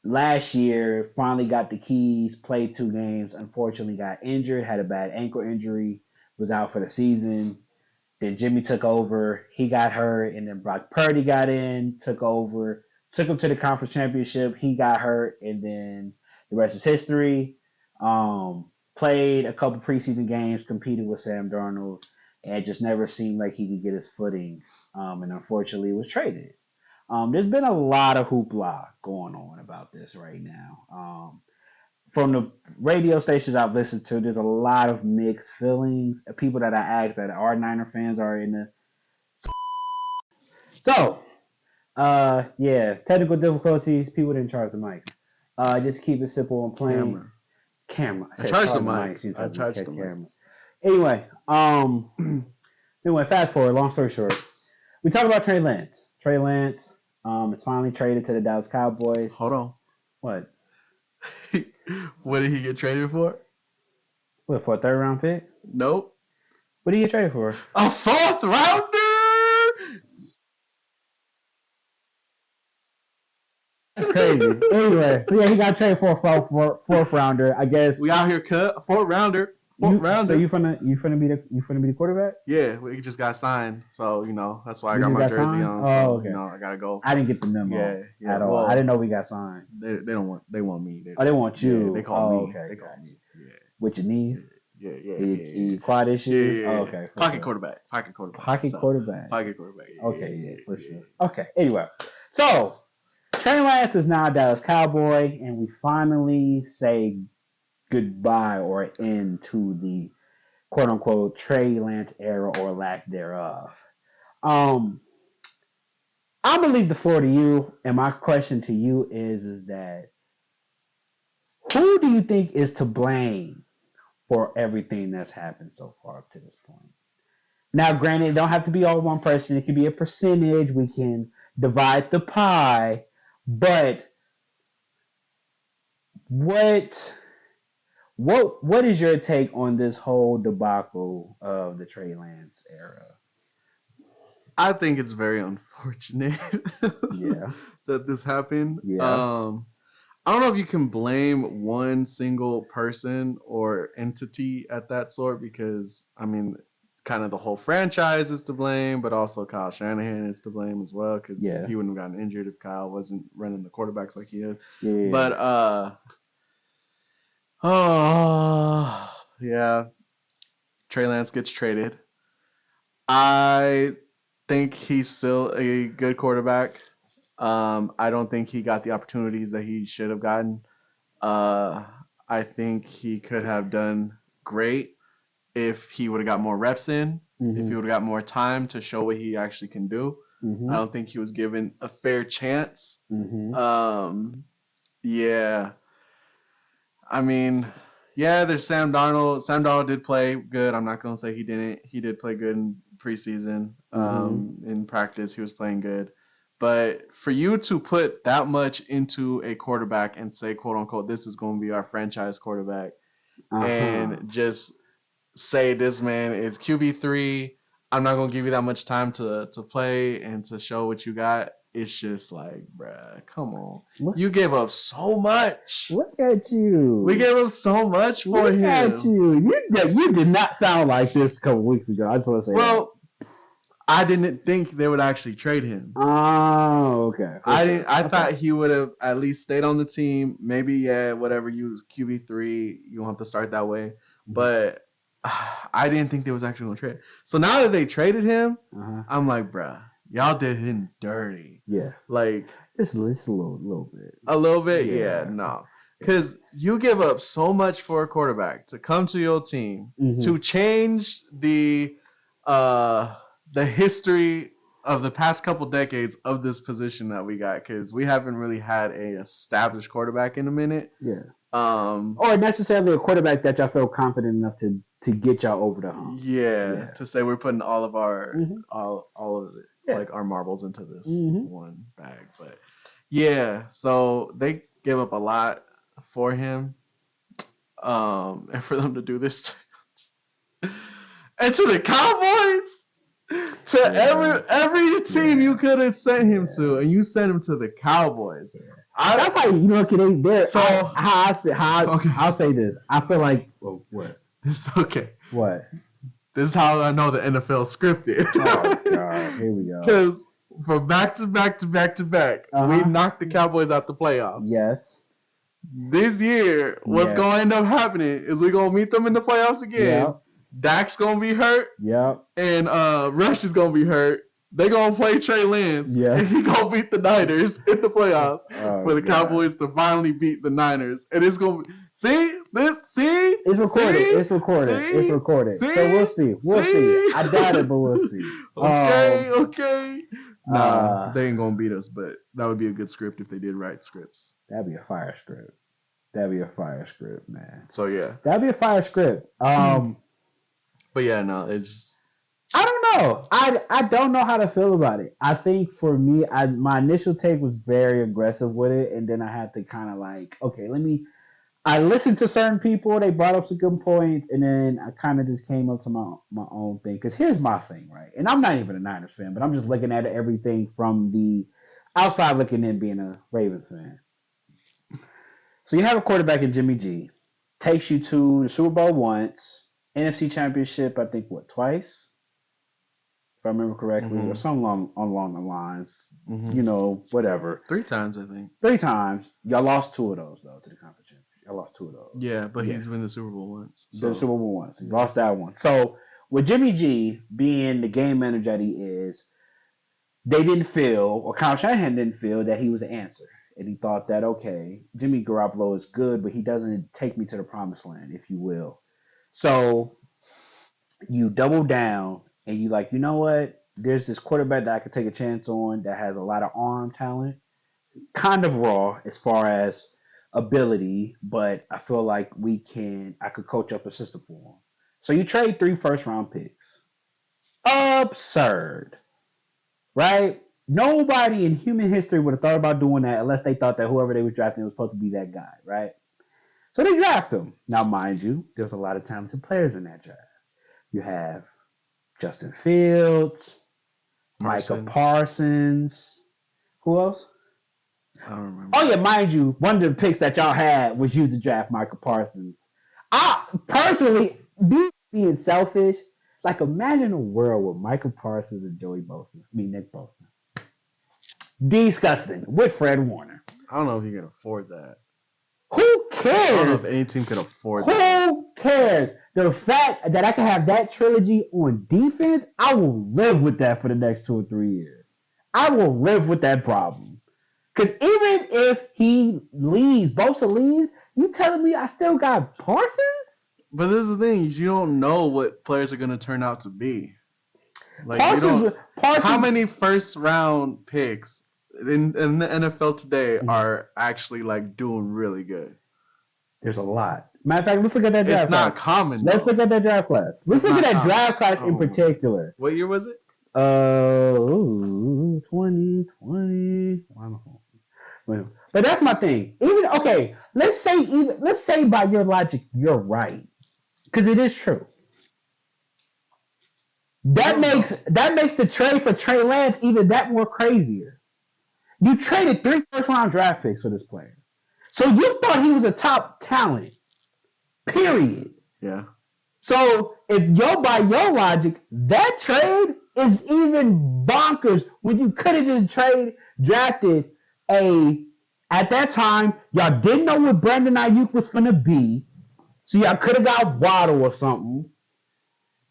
Speaker 1: Last year, finally got the keys, played 2 games. Unfortunately, got injured, had a bad ankle injury, was out for the season. Then Jimmy took over. He got hurt, and then Brock Purdy got in, took over, took him to the conference championship. He got hurt, and then the rest is history. Played a couple preseason games, competed with Sam Darnold, and just never seemed like he could get his footing. And unfortunately, was traded. There's been a lot of hoopla going on about this right now. From the radio stations I've listened to, there's a lot of mixed feelings. People that I asked that are Niner fans are in the. So, yeah, technical difficulties. People didn't charge the mic. Just to keep it simple and plain.
Speaker 2: Camera.
Speaker 1: Camera. I
Speaker 2: I
Speaker 1: said
Speaker 2: charged the
Speaker 1: charge the
Speaker 2: mic.
Speaker 1: mics. You
Speaker 2: I
Speaker 1: talking about
Speaker 2: charged the
Speaker 1: camera.
Speaker 2: mics.
Speaker 1: Anyway, fast forward. Long story short, we talk about Trey Lance. Trey Lance, is finally traded to the Dallas Cowboys.
Speaker 2: Hold on.
Speaker 1: What?
Speaker 2: What did he get traded for?
Speaker 1: What, for a third round pick?
Speaker 2: Nope.
Speaker 1: What did he get traded for?
Speaker 2: A 4th rounder.
Speaker 1: That's crazy. Anyway, so yeah, he got traded for a fourth rounder. I guess
Speaker 2: We out here cut a 4th rounder.
Speaker 1: So you finna be the quarterback?
Speaker 2: Yeah, we just got signed, so that's why I
Speaker 1: We
Speaker 2: got
Speaker 1: just
Speaker 2: my
Speaker 1: got
Speaker 2: jersey
Speaker 1: signed?
Speaker 2: on.
Speaker 1: Oh,
Speaker 2: So
Speaker 1: okay.
Speaker 2: I gotta go.
Speaker 1: I didn't get the memo
Speaker 2: Yeah.
Speaker 1: at all.
Speaker 2: Well,
Speaker 1: I didn't know we got signed.
Speaker 2: They want me.
Speaker 1: They want you.
Speaker 2: Yeah, they call me.
Speaker 1: Okay,
Speaker 2: They call me. Yeah.
Speaker 1: With your knees?
Speaker 2: Yeah.
Speaker 1: Quad issues?
Speaker 2: Yeah.
Speaker 1: Oh, okay.
Speaker 2: Pocket quarterback.
Speaker 1: Pocket quarterback.
Speaker 2: Pocket quarterback.
Speaker 1: Okay, for sure. Okay. Anyway, so Trey Lance is now a Dallas Cowboy, and we finally say goodbye or end to the quote unquote Trey Lance era or lack thereof. I'm gonna leave the floor to you, and my question to you is that who do you think is to blame for everything that's happened so far up to this point? Now, granted, it don't have to be all one person. It can be a percentage. We can divide the pie, but what what is your take on this whole debacle of the Trey Lance era?
Speaker 2: I think it's very unfortunate
Speaker 1: Yeah.
Speaker 2: that this happened.
Speaker 1: Yeah.
Speaker 2: I don't know if you can blame one single person or entity at that sort because, kind of the whole franchise is to blame, but also Kyle Shanahan is to blame as well because he wouldn't have gotten injured if Kyle wasn't running the quarterbacks like he is.
Speaker 1: Yeah.
Speaker 2: But, yeah, Trey Lance gets traded. I think he's still a good quarterback. I don't think he got the opportunities that he should have gotten. I think he could have done great if he would have got more reps in, if he would have got more time to show what he actually can do. I don't think he was given a fair chance. Yeah. There's Sam Darnold. Sam Darnold did play good. I'm not going to say he didn't. He did play good in preseason. In practice, he was playing good. But for you to put that much into a quarterback and say, quote unquote, this is going to be our franchise quarterback, and just say this man is QB3, I'm not going to give you that much time to play and to show what you got. It's just like, bruh, come on. You gave up so much.
Speaker 1: Look at you.
Speaker 2: We gave up so much for him. Look
Speaker 1: at you. You did not sound like this a couple weeks ago. I just want to say that.
Speaker 2: I didn't think they would actually trade him.
Speaker 1: Oh, okay.
Speaker 2: I thought he would have at least stayed on the team. Maybe, whatever, you QB3, you don't have to start that way. But I didn't think they was actually going to trade. So now that they traded him, I'm like, bruh, y'all did him dirty.
Speaker 1: Yeah.
Speaker 2: Like,
Speaker 1: just a little bit.
Speaker 2: A little bit? Yeah, no. Because you give up so much for a quarterback to come to your team, to change the history of the past couple decades of this position that we got, because we haven't really had a established quarterback in a minute.
Speaker 1: Yeah. Or necessarily a quarterback that y'all feel confident enough to get y'all over the hump.
Speaker 2: Yeah. To say we're putting all of our all of it, like our marbles into this one bag. But yeah, so they gave up a lot for him. And for them to do this and to the Cowboys, to every team you could have sent him to, and you sent him to the Cowboys.
Speaker 1: That's how you look at it there. So I'll say this. I feel like what?
Speaker 2: Okay.
Speaker 1: What?
Speaker 2: This is how I know the NFL scripted.
Speaker 1: Oh God, here we go.
Speaker 2: Because from back to back, we knocked the Cowboys out the playoffs.
Speaker 1: Yes.
Speaker 2: This year, what's going to end up happening is we're going to meet them in the playoffs again. Yep. Dak's going to be hurt.
Speaker 1: Yep.
Speaker 2: And Rush is going to be hurt. They're going to play Trey Lance. Yeah. And he's going to beat the Niners in the playoffs for the Cowboys to finally beat the Niners. And it's going to be... See?
Speaker 1: It's recorded.
Speaker 2: See?
Speaker 1: It's recorded.
Speaker 2: See?
Speaker 1: It's recorded.
Speaker 2: See?
Speaker 1: So we'll see. We'll see. I doubt it, but we'll see.
Speaker 2: Okay. Nah, they ain't going to beat us, but that would be a good script if they did write scripts.
Speaker 1: That'd be a fire script. That'd be a fire script, man.
Speaker 2: So yeah.
Speaker 1: That'd be a fire script.
Speaker 2: But yeah, no, it's
Speaker 1: I don't know. I don't know how to feel about it. I think for me, my initial take was very aggressive with it, and then I had to kind of like, okay, let me. I listened to certain people; they brought up some good points, and then I kind of just came up to my own thing. Because here's my thing, right? And I'm not even a Niners fan, but I'm just looking at everything from the outside looking in, being a Ravens fan. So you have a quarterback in Jimmy G, takes you to the Super Bowl once, NFC Championship, I think what twice, if I remember correctly, or
Speaker 2: mm-hmm.
Speaker 1: something along the lines.
Speaker 2: Mm-hmm.
Speaker 1: You know, whatever.
Speaker 2: 3 times, I think.
Speaker 1: 3 times. Y'all lost 2 of those though to the conference championship. Y'all lost 2 of those.
Speaker 2: Yeah, but he's win the Super Bowl once.
Speaker 1: So. The Super Bowl once. He lost that one. So with Jimmy G being the game manager that he is, they didn't feel, or Kyle Shanahan didn't feel that he was the answer. And he thought that, okay, Jimmy Garoppolo is good, but he doesn't take me to the promised land, if you will. So you double down and you like, you know what? There's this quarterback that I could take a chance on that has a lot of arm talent, kind of raw as far as ability, but I feel like I could coach up a system for him. So you trade 3 first-round picks. Absurd, right? Nobody in human history would have thought about doing that unless they thought that whoever they were drafting was supposed to be that guy, right? So they draft him. Now, mind you, there's a lot of talented players in that draft. You have Justin Fields, Micah Parsons. Who else?
Speaker 2: I don't remember.
Speaker 1: Oh yeah, mind you, one of the picks that y'all had was used to draft Micah Parsons. I personally, being selfish, like imagine a world with Micah Parsons and Nick Bosa. Disgusting with Fred Warner.
Speaker 2: I don't know if you can afford that.
Speaker 1: Who cares?
Speaker 2: I don't know if any team could afford that.
Speaker 1: Who cares? The fact that I can have that trilogy on defense, I will live with that for the next 2 or 3 years. I will live with that problem. Because even if Bosa leaves, you telling me I still got Parsons?
Speaker 2: But this is the thing: you don't know what players are going to turn out to be. Like
Speaker 1: Parsons,
Speaker 2: how many first-round picks in the NFL today are actually like doing really good?
Speaker 1: There's a lot. Matter of fact, let's look at that draft class.
Speaker 2: It's not common.
Speaker 1: Let's look at that draft class. Let's look at that draft class in particular.
Speaker 2: What year was it?
Speaker 1: 2020. But that's my thing. Let's say by your logic, you're right. Because it is true. That makes the trade for Trey Lance even that more crazier. You traded 3 first-round draft picks for this player. So you thought he was a top talent. Period.
Speaker 2: Yeah.
Speaker 1: So by your logic, that trade is even bonkers when you could have just drafted at that time, y'all didn't know what Brandon Ayuk was going to be. So y'all could have got Waddle or something.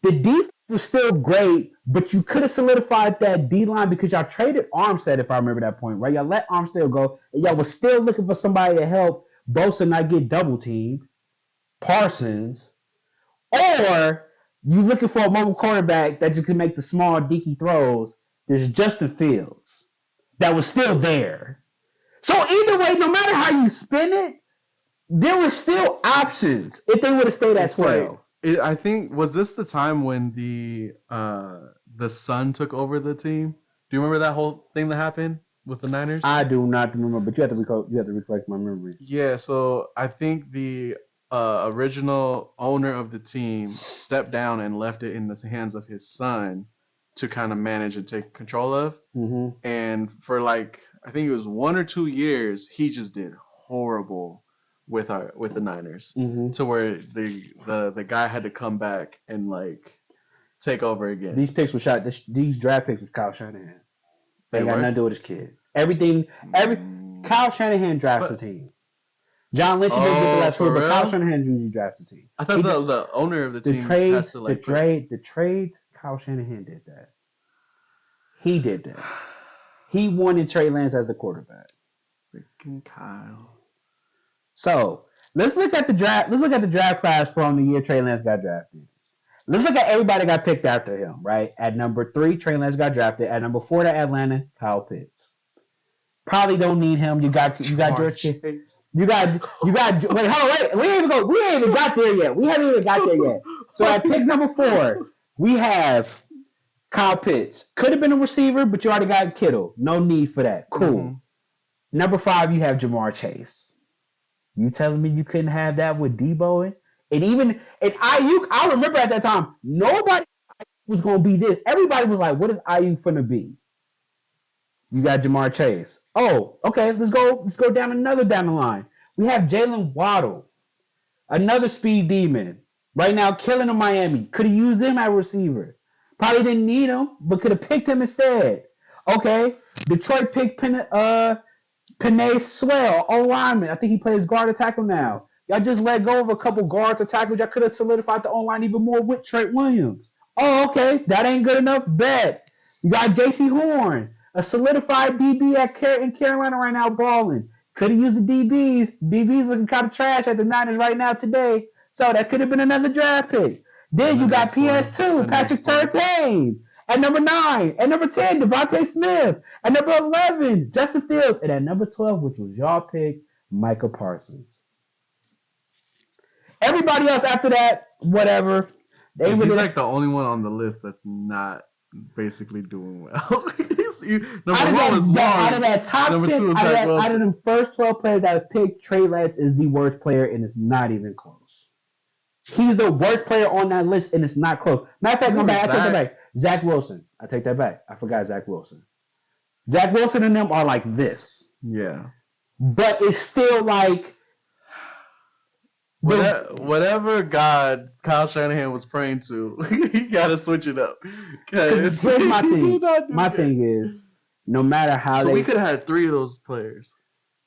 Speaker 1: The defense was still great, but you could have solidified that D-line because y'all traded Armstead, if I remember that point, right? Y'all let Armstead go, and y'all was still looking for somebody to help Bosa not get double-teamed. Parsons. Or you looking for a mobile quarterback that just can make the small, deaky throws. There's Justin Fields that was still there. So either way, no matter how you spin it, there were still options if they would have stayed at 12.
Speaker 2: I think, was this the time when the son took over the team? Do you remember that whole thing that happened with the Niners?
Speaker 1: I do not remember, but you have to reflect my memory.
Speaker 2: Yeah, so I think the original owner of the team stepped down and left it in the hands of his son to kind of manage and take control of.
Speaker 1: Mm-hmm.
Speaker 2: And for I think it was 1 or 2 years, he just did horrible with the Niners,
Speaker 1: mm-hmm.
Speaker 2: to where the guy had to come back and take over again.
Speaker 1: These picks were shot. These draft picks was Kyle Shanahan. They got nothing to do with his kid. Kyle Shanahan drafts the team. John Lynch didn't get the last word, but Kyle Shanahan usually drafts the team.
Speaker 2: I thought the owner of the team has to
Speaker 1: the trades. Kyle Shanahan did that. He did that. He wanted Trey Lance as the quarterback.
Speaker 2: Freaking Kyle.
Speaker 1: So let's look at the draft. Let's look at the draft class from the year Trey Lance got drafted. Let's look at everybody that got picked after him. Right at number 3, Trey Lance got drafted. At number 4, to Atlanta, Kyle Pitts. Probably don't need him. You got George Kittle. You got. Wait, hold on, wait. We ain't even got there yet. We haven't even got there yet. So at pick number 4, we have Kyle Pitts. Could have been a receiver, but you already got Kittle. No need for that. Cool.
Speaker 2: Mm-hmm.
Speaker 1: Number 5, you have Jamar Chase. You telling me you couldn't have that with Debo? And even Ayuk, I remember at that time, nobody was gonna be this. Everybody was like, "What is Ayuk finna be?" You got Jamar Chase. Oh, okay. Let's go down the line. We have Jalen Waddle, another speed demon. Right now, killing in Miami. Could have used him at receiver. Probably didn't need him, but could have picked him instead. Okay. Detroit picked Penei Swell, O lineman. I think he plays guard or tackle now. Y'all just let go of a couple guards or tackles. Y'all could have solidified the O line even more with Trey Williams. Oh, okay. That ain't good enough. Bet. You got J.C. Horn, a solidified DB in Carolina right now, balling. Could have used the DBs. DBs looking kind of trash at the Niners right now today. So that could have been another draft pick. Then you got PS2, Patrick Surtain. At number 9, at number 10, Devontae Smith. At number 11, Justin Fields. And at number 12, which was y'all pick, Micah Parsons. Everybody else after that, whatever.
Speaker 2: He's like the only one on the list that's not basically doing well.
Speaker 1: Out of that top 10, out of the first 12 players that I picked, Trey Lance is the worst player, and it's not even close. He's the worst player on that list, and it's not close. Matter of fact, I take that back. Zach Wilson. I take that back. I forgot Zach Wilson. Zach Wilson and them are like this.
Speaker 2: Yeah.
Speaker 1: But it's still like...
Speaker 2: Whatever God Kyle Shanahan was praying to, he got to switch it up.
Speaker 1: Here's my thing. My thing is, no matter how
Speaker 2: we could have had 3 of those players.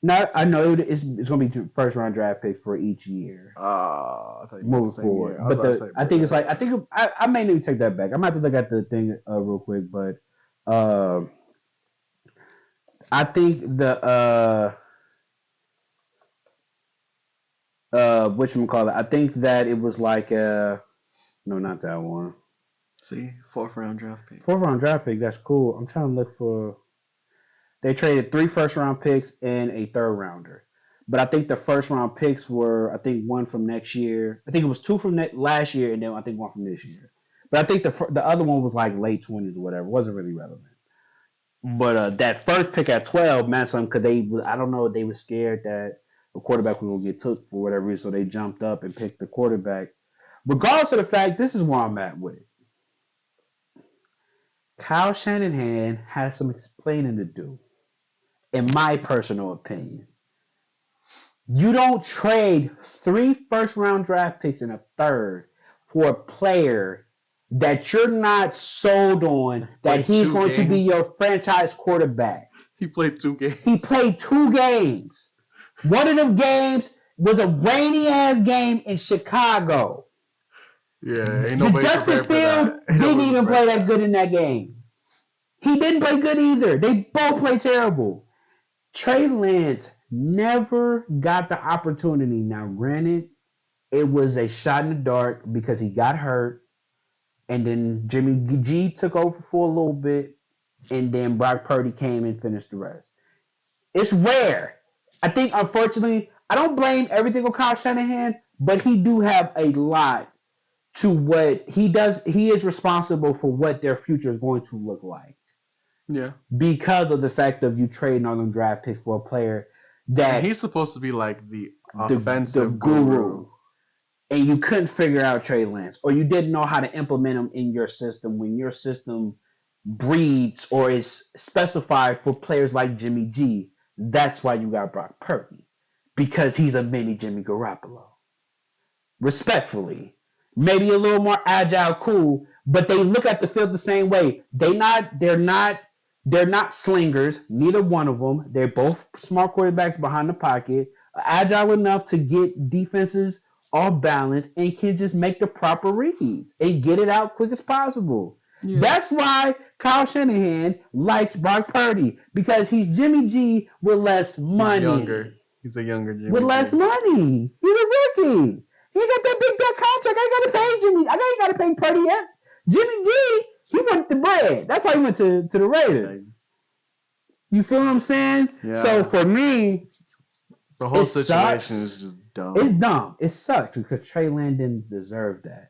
Speaker 1: No, I know it's going to be first round draft picks for each year. Moving forward, but I think it's like I may need to take that back. I'm gonna have to look at the thing real quick, but I think the whatchamacallit, I think that it was like no, not that one.
Speaker 2: See, 4th round draft pick.
Speaker 1: 4th round draft pick. That's cool. I'm trying to look for. They traded 3 first round picks and a 3rd rounder. But I think the first round picks were, I think, 1 from next year. I think it was 2 from last year, and then I think 1 from this year. But I think the other one was like late 20s or whatever. It wasn't really relevant. But that first pick at 12 meant something because I don't know, they were scared that a quarterback was going to get took for whatever reason, so they jumped up and picked the quarterback. Regardless of the fact, this is where I'm at with it. Kyle Shanahan has some explaining to do, in my personal opinion. You don't trade 3 first round draft picks and a 3rd for a player that you're not sold on that he's going to be your franchise quarterback.
Speaker 2: He played 2 games.
Speaker 1: He played 2 games. One of them games was a rainy ass game in Chicago.
Speaker 2: Yeah, ain't nobody prepared for that.
Speaker 1: Didn't even play that good in that game. He didn't play good either. They both played terrible. Trey Lance never got the opportunity. Now, granted, it was a shot in the dark because he got hurt, and then Jimmy G took over for a little bit, and then Brock Purdy came and finished the rest. It's rare. I think, unfortunately, I don't blame everything on Kyle Shanahan, but he do have a lot to what he does. He is responsible for what their future is going to look like.
Speaker 2: Yeah.
Speaker 1: Because of the fact of you trading on them draft picks for a player that...
Speaker 2: And he's supposed to be like the offensive guru.
Speaker 1: And you couldn't figure out Trey Lance, or you didn't know how to implement him in your system when your system breeds or is specified for players like Jimmy G. That's why you got Brock Purdy, because he's a mini Jimmy Garoppolo. Respectfully, maybe a little more agile, cool, but they look at the field the same way. They're not slingers. Neither one of them. They're both smart quarterbacks behind the pocket, agile enough to get defenses off balance and can just make the proper reads and get it out quick as possible. Yeah. That's why Kyle Shanahan likes Brock Purdy, because he's Jimmy G with less money.
Speaker 2: He's a younger Jimmy
Speaker 1: with less money. He's a rookie. He got that big contract. I ain't got to pay Jimmy. I ain't got to pay Purdy yet. Jimmy G, he went the bread. That's why he went to the Raiders. You feel what I'm saying? Yeah. So for me,
Speaker 2: The
Speaker 1: It
Speaker 2: whole situation
Speaker 1: sucks.
Speaker 2: is just dumb.
Speaker 1: It's dumb. It sucks because Trey Lance didn't deserve that.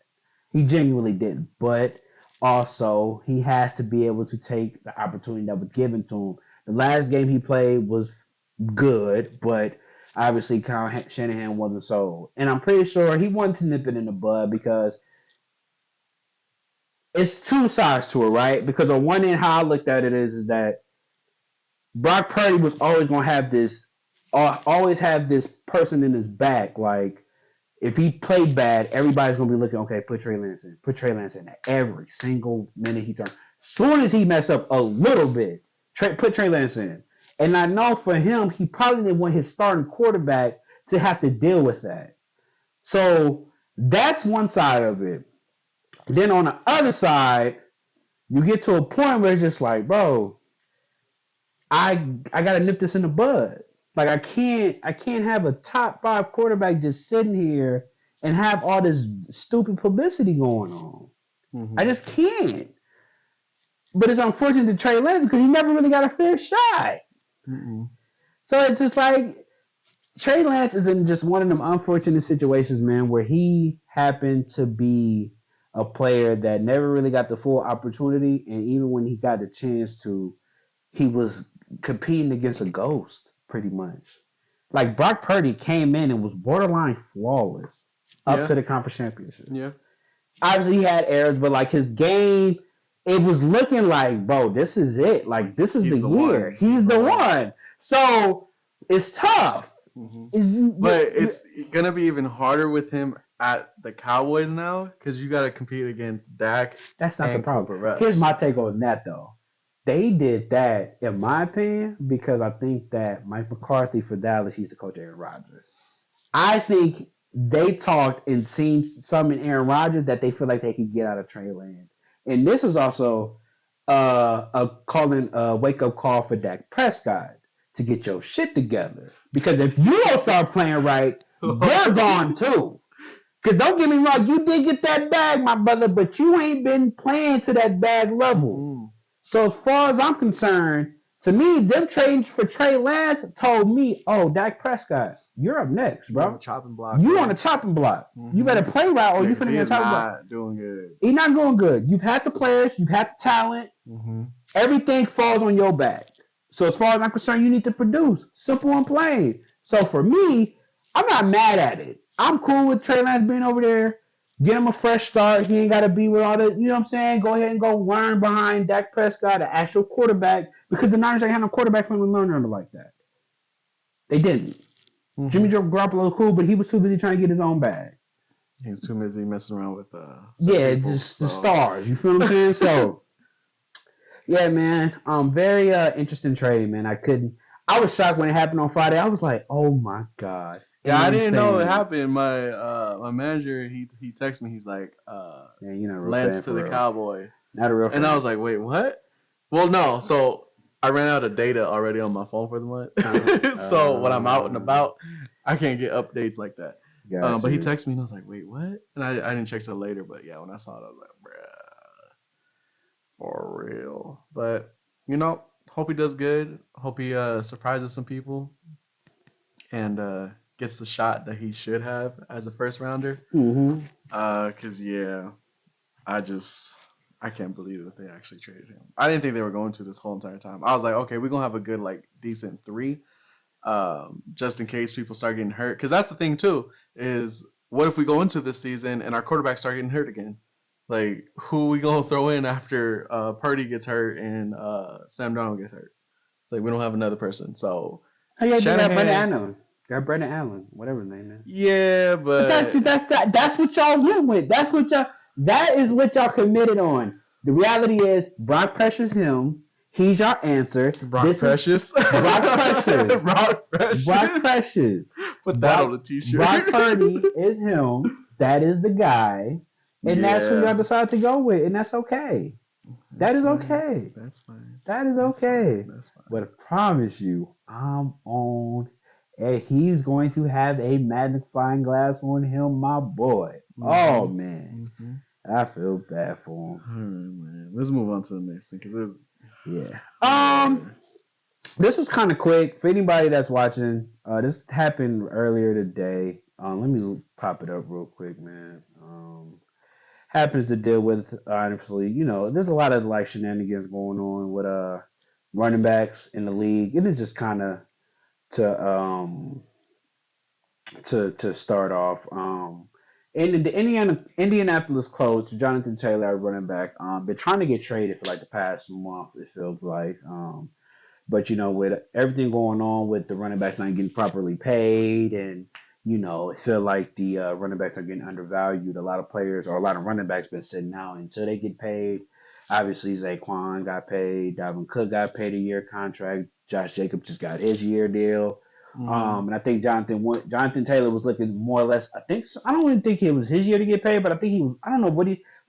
Speaker 1: He genuinely didn't. But also, he has to be able to take the opportunity that was given to him. The last game he played was good, but obviously Kyle Shanahan wasn't sold. And I'm pretty sure he wanted to nip it in the bud because it's two sides to it, right? Because on one end, how I looked at it is that Brock Purdy was always going to have this, always have this person in his back, like, if he played bad, everybody's gonna be looking. Okay, put Trey Lance in. Put Trey Lance in every single minute he turns. Soon as he mess up a little bit, put Trey Lance in. And I know for him, he probably didn't want his starting quarterback to have to deal with that. So that's one side of it. Then on the other side, you get to a point where it's just like, bro, I gotta nip this in the bud. Like I can't have a top five quarterback just sitting here and have all this stupid publicity going on.
Speaker 2: Mm-hmm.
Speaker 1: I just can't. But it's unfortunate to Trey Lance because he never really got a fair shot.
Speaker 2: Mm-mm.
Speaker 1: So it's just like Trey Lance is in just one of them unfortunate situations, man, where he happened to be a player that never really got the full opportunity, and even when he got the chance to, he was competing against a ghost, pretty much. Like Brock Purdy came in and was borderline flawless up to the conference championship.
Speaker 2: Yeah.
Speaker 1: Obviously, he had errors, but like his game, it was looking like, bro, this is it. Like this is the year. He's the one. So it's tough.
Speaker 2: Mm-hmm. But it's gonna be even harder with him at the Cowboys now because you got to compete against Dak.
Speaker 1: That's not the problem. Here's my take on that though. They did that, in my opinion, because I think that Mike McCarthy for Dallas used to coach Aaron Rodgers. I think they talked and seen some in Aaron Rodgers that they feel like they could get out of Trey Lance. And this is also a wake up call for Dak Prescott to get your shit together. Because if you don't start playing right, you're gone too. Because don't get me wrong, you did get that bag, my brother, but you ain't been playing to that bag level. Mm. So as far as I'm concerned, to me, them trades for Trey Lance told me, oh, Dak Prescott, you're up next, bro.
Speaker 2: On chopping block.
Speaker 1: You on a chopping block. Mm-hmm. You better play right, or you finna get a chopping block.
Speaker 2: He's not doing good.
Speaker 1: He's not going good. You've had the players, you've had the talent. Mm-hmm. Everything falls on your back. So as far as I'm concerned, you need to produce. Simple and plain. So for me, I'm not mad at it. I'm cool with Trey Lance being over there. Get him a fresh start. He ain't got to be with all the, you know what I'm saying? Go ahead and go learn behind Dak Prescott, the actual quarterback, because the Niners ain't had no quarterback for him to learn under like that. They didn't. Mm-hmm. Jimmy Garoppolo was cool, but he was too busy trying to get his own bag.
Speaker 2: He was too busy messing around with
Speaker 1: people, just the stars. You feel what I'm saying? So, yeah, man. Very interesting trade, man. I was shocked when it happened on Friday. I was like, oh my God.
Speaker 2: Yeah, I didn't know it happened. My manager, he texted me. He's like, Lance to the Cowboy.
Speaker 1: Not a real fan.
Speaker 2: And I was like, wait, what? Well, no. So I ran out of data already on my phone for the month. So when I'm out and about, I can't get updates like that. But he texted me and I was like, wait, what? And I didn't check till later. But yeah, when I saw it, I was like, bruh, for real. But, hope he does good. Hope he surprises some people. And gets the shot that he should have as a first rounder. Mm-hmm. Cause I can't believe that they actually traded him. I didn't think they were going to this whole entire time. I was like, okay, we're gonna have a good, decent 3, just in case people start getting hurt. Cause that's the thing too, is what if we go into this season and our quarterbacks start getting hurt again? Like, who are we gonna throw in after Purdy gets hurt and Sam Darnold gets hurt? It's like we don't have another person. So
Speaker 1: Shanahan. Got Brandon Allen, whatever his name is.
Speaker 2: Yeah, but
Speaker 1: that's what y'all went with. That is what y'all committed on. The reality is Brock pressures him. He's your answer.
Speaker 2: Brock Precious.
Speaker 1: Brock Precious.
Speaker 2: Brock Precious.
Speaker 1: Brock Precious.
Speaker 2: Put that on a t-shirt.
Speaker 1: Brock Purdy is him. That is the guy. And that's who y'all decided to go with. And that's okay. That is okay.
Speaker 2: That's fine.
Speaker 1: That is okay. That's fine. But I promise you, I'm on. And he's going to have a magnifying glass on him, my boy. Mm-hmm. Oh, man. Mm-hmm. I feel bad for him.
Speaker 2: All right, man. Let's move on to the next thing.
Speaker 1: Yeah. This was kind of quick for anybody that's watching. This happened earlier today. Let me pop it up real quick, man. Happens to deal with honestly, there's a lot of like shenanigans going on with running backs in the league. It is just kind of to to start off. And the Indianapolis coach Jonathan Taylor, running back, been trying to get traded for like the past month. It feels like. But with everything going on with the running backs not getting properly paid, and it feel like the running backs are getting undervalued. A lot of players or a lot of running backs been sitting out until they get paid. Obviously, Zaquan got paid. Dalvin Cook got paid a year contract. Josh Jacobs just got his year deal.
Speaker 2: Mm-hmm.
Speaker 1: And I think Jonathan Taylor was looking more or less. I don't even think it was his year to get paid, but I think he was. I don't know what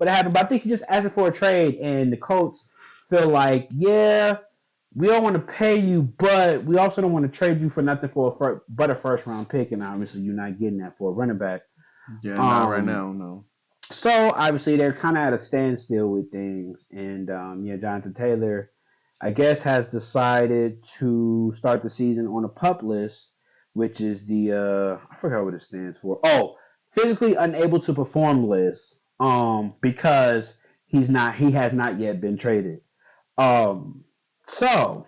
Speaker 1: happened, but I think he just asked for a trade, and the Colts feel like, yeah, we don't want to pay you, but we also don't want to trade you for nothing but a first round pick, and obviously you're not getting that for a running back.
Speaker 2: Yeah, not right
Speaker 1: Um,
Speaker 2: now. No.
Speaker 1: so obviously they're kind of at a standstill with things, and yeah, Jonathan Taylor, I guess, has decided to start the season on a pup list, which is the I forgot what it stands for. Oh, physically unable to perform list. Because he has not yet been traded. Um, so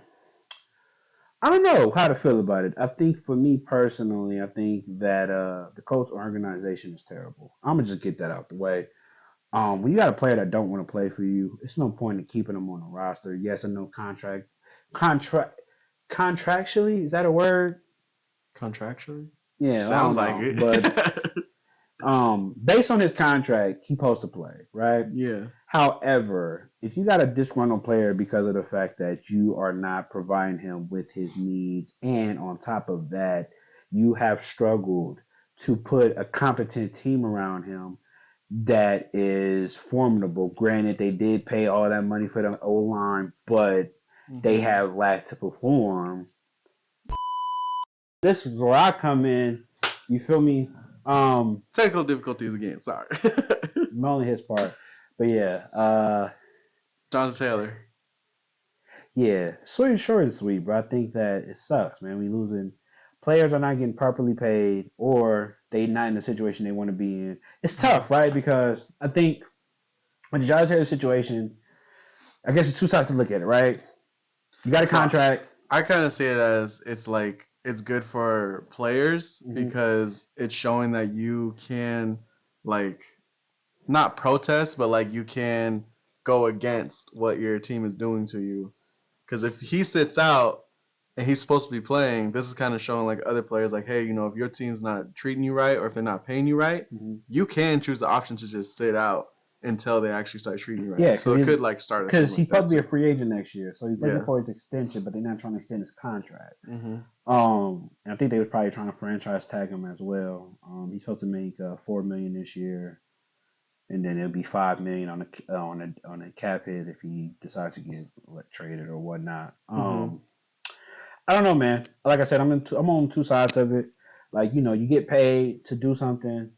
Speaker 1: I don't know how to feel about it. I think for me personally, I think that the Colts organization is terrible. I'm gonna just get that out the way. When you got a player that don't want to play for you, it's no point in keeping them on the roster. Yes or no contract, contractually, is that a word?
Speaker 2: Contractually?
Speaker 1: Yeah, I
Speaker 2: Sounds
Speaker 1: don't
Speaker 2: like
Speaker 1: know, but
Speaker 2: it.
Speaker 1: based on his contract, he's supposed to play, right?
Speaker 2: Yeah.
Speaker 1: However, if you got a disgruntled player because of the fact that you are not providing him with his needs, and on top of that, you have struggled to put a competent team around him that is formidable. Granted, they did pay all that money for the O line, but they
Speaker 2: Mm-hmm.
Speaker 1: have lacked to perform. This is where I come in. You feel me?
Speaker 2: Technical difficulties again. Sorry.
Speaker 1: Only his part, but yeah,
Speaker 2: Jonathan Taylor.
Speaker 1: yeah, sweet, short and sweet, but I think that it sucks, man. We losing players are not getting properly paid, or they not in the situation they want to be in. It's
Speaker 2: Mm-hmm.
Speaker 1: tough, right? Because I think with the Giants Taylor situation, I guess it's two sides to look at it, right? You got a
Speaker 2: So
Speaker 1: contract.
Speaker 2: I kind of see it as it's like it's good for players
Speaker 1: Hmm.
Speaker 2: because it's showing that you can like not protest, but like you can go against what your team is doing to you. Because if he sits out and he's supposed to be playing, this is kind of showing like other players like, hey, if your team's not treating you right or if they're not paying you right,
Speaker 1: Hmm.
Speaker 2: you can choose the option to just sit out until they actually start treating you
Speaker 1: Yeah,
Speaker 2: right. So it could like start a thing
Speaker 1: because he's
Speaker 2: like
Speaker 1: supposed to
Speaker 2: that
Speaker 1: be a
Speaker 2: too.
Speaker 1: free agent next year, so he's looking
Speaker 2: Yeah.
Speaker 1: for his extension, but they're not trying to extend his contract.
Speaker 2: Mm-hmm.
Speaker 1: And I think they were probably trying to franchise tag him as well. He's supposed to make $4 million this year, and then it'll be $5 million on a cap hit if he decides to get traded or whatnot.
Speaker 2: Mm-hmm.
Speaker 1: I don't know, man. Like I said, I'm on two sides of it. Like you get paid to do something,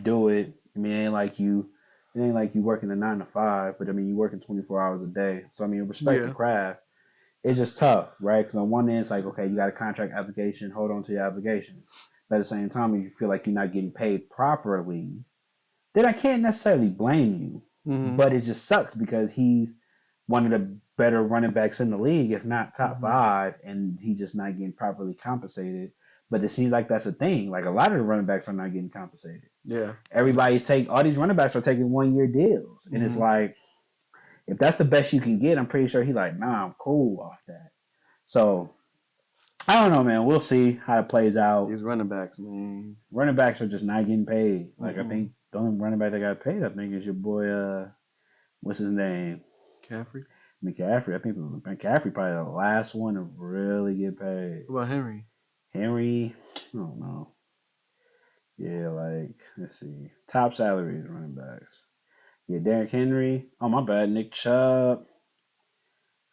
Speaker 1: do it. I mean, it ain't like you working a 9 to 5, but I mean you working 24 hours a day. So I mean, respect the
Speaker 2: Yeah.
Speaker 1: craft. It's just tough, right? Because on one end, it's like, okay, you got a contract obligation, hold on to your obligation. But at the same time, if you feel like you're not getting paid properly, then I can't necessarily blame you.
Speaker 2: Mm-hmm.
Speaker 1: But it just sucks because he's one of the better running backs in the league, if not top
Speaker 2: Mm-hmm.
Speaker 1: five, and he's just not getting properly compensated. But it seems like that's a thing. Like a lot of the running backs are not getting compensated.
Speaker 2: Yeah.
Speaker 1: All these running backs are taking 1 year deals, and it's
Speaker 2: Mm-hmm.
Speaker 1: like if that's the best you can get, I'm pretty sure he's like, nah, I'm cool off that. So I don't know, man. We'll see how it plays out.
Speaker 2: These running backs, man.
Speaker 1: Running backs are just not getting paid. Like I
Speaker 2: Mm-mm.
Speaker 1: think the only running back that got paid, I think, is your boy. What's his name?
Speaker 2: McCaffrey.
Speaker 1: McCaffrey. I think McCaffrey probably the last one to really get paid.
Speaker 2: What about Henry?
Speaker 1: Henry, I don't know. Yeah, like let's see. Top salaries running backs. Yeah, Derrick Henry. Oh my bad. Nick Chubb.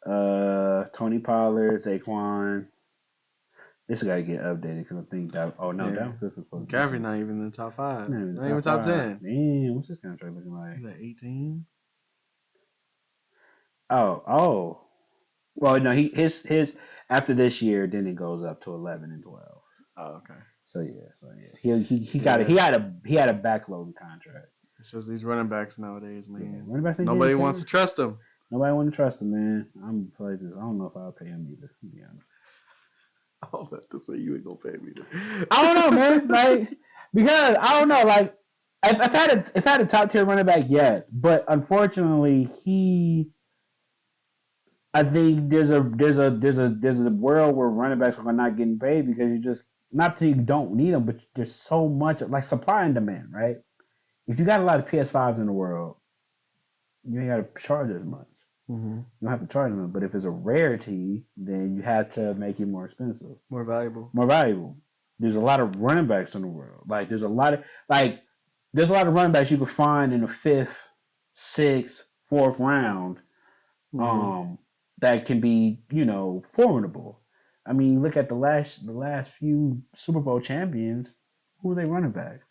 Speaker 1: Tony Pollard, Saquon. This got to get updated because I think that. Oh no,
Speaker 2: Yeah.
Speaker 1: Dalvin Cook was supposed to be
Speaker 2: McCaffrey
Speaker 1: some.
Speaker 2: not even in the top five.
Speaker 1: Not even the
Speaker 2: Not even
Speaker 1: top
Speaker 2: top
Speaker 1: five.
Speaker 2: 10.
Speaker 1: Man, what's his contract looking like?
Speaker 2: He's at 18.
Speaker 1: Oh. Well, no, he his After this year, then it goes up to 11 and 12.
Speaker 2: Oh, okay.
Speaker 1: He got he had a backloading contract.
Speaker 2: It's just these running backs nowadays, man.
Speaker 1: Running backs
Speaker 2: Nobody wants to trust him.
Speaker 1: Nobody want to trust him, man. I'm like this. I don't know if I'll pay him either. To be honest.
Speaker 2: I'll have to say you ain't gonna pay me.
Speaker 1: I don't know, man. Like because I don't know. Like if I had a top tier running back, yes, but unfortunately, I think there's a world where running backs are not getting paid because you just not that you don't need them, but there's so much like supply and demand, right? If you got a lot of PS5s in the world, you ain't got to charge as much.
Speaker 2: Mm-hmm.
Speaker 1: You don't have to charge them, but if it's a rarity, then you have to make it more expensive,
Speaker 2: more valuable.
Speaker 1: There's a lot of running backs in the world. Like there's a lot of running backs you could find in the fifth, sixth, fourth round,
Speaker 2: Mm-hmm.
Speaker 1: that can be formidable. I mean, look at the last few Super Bowl champions. Who were they running backs?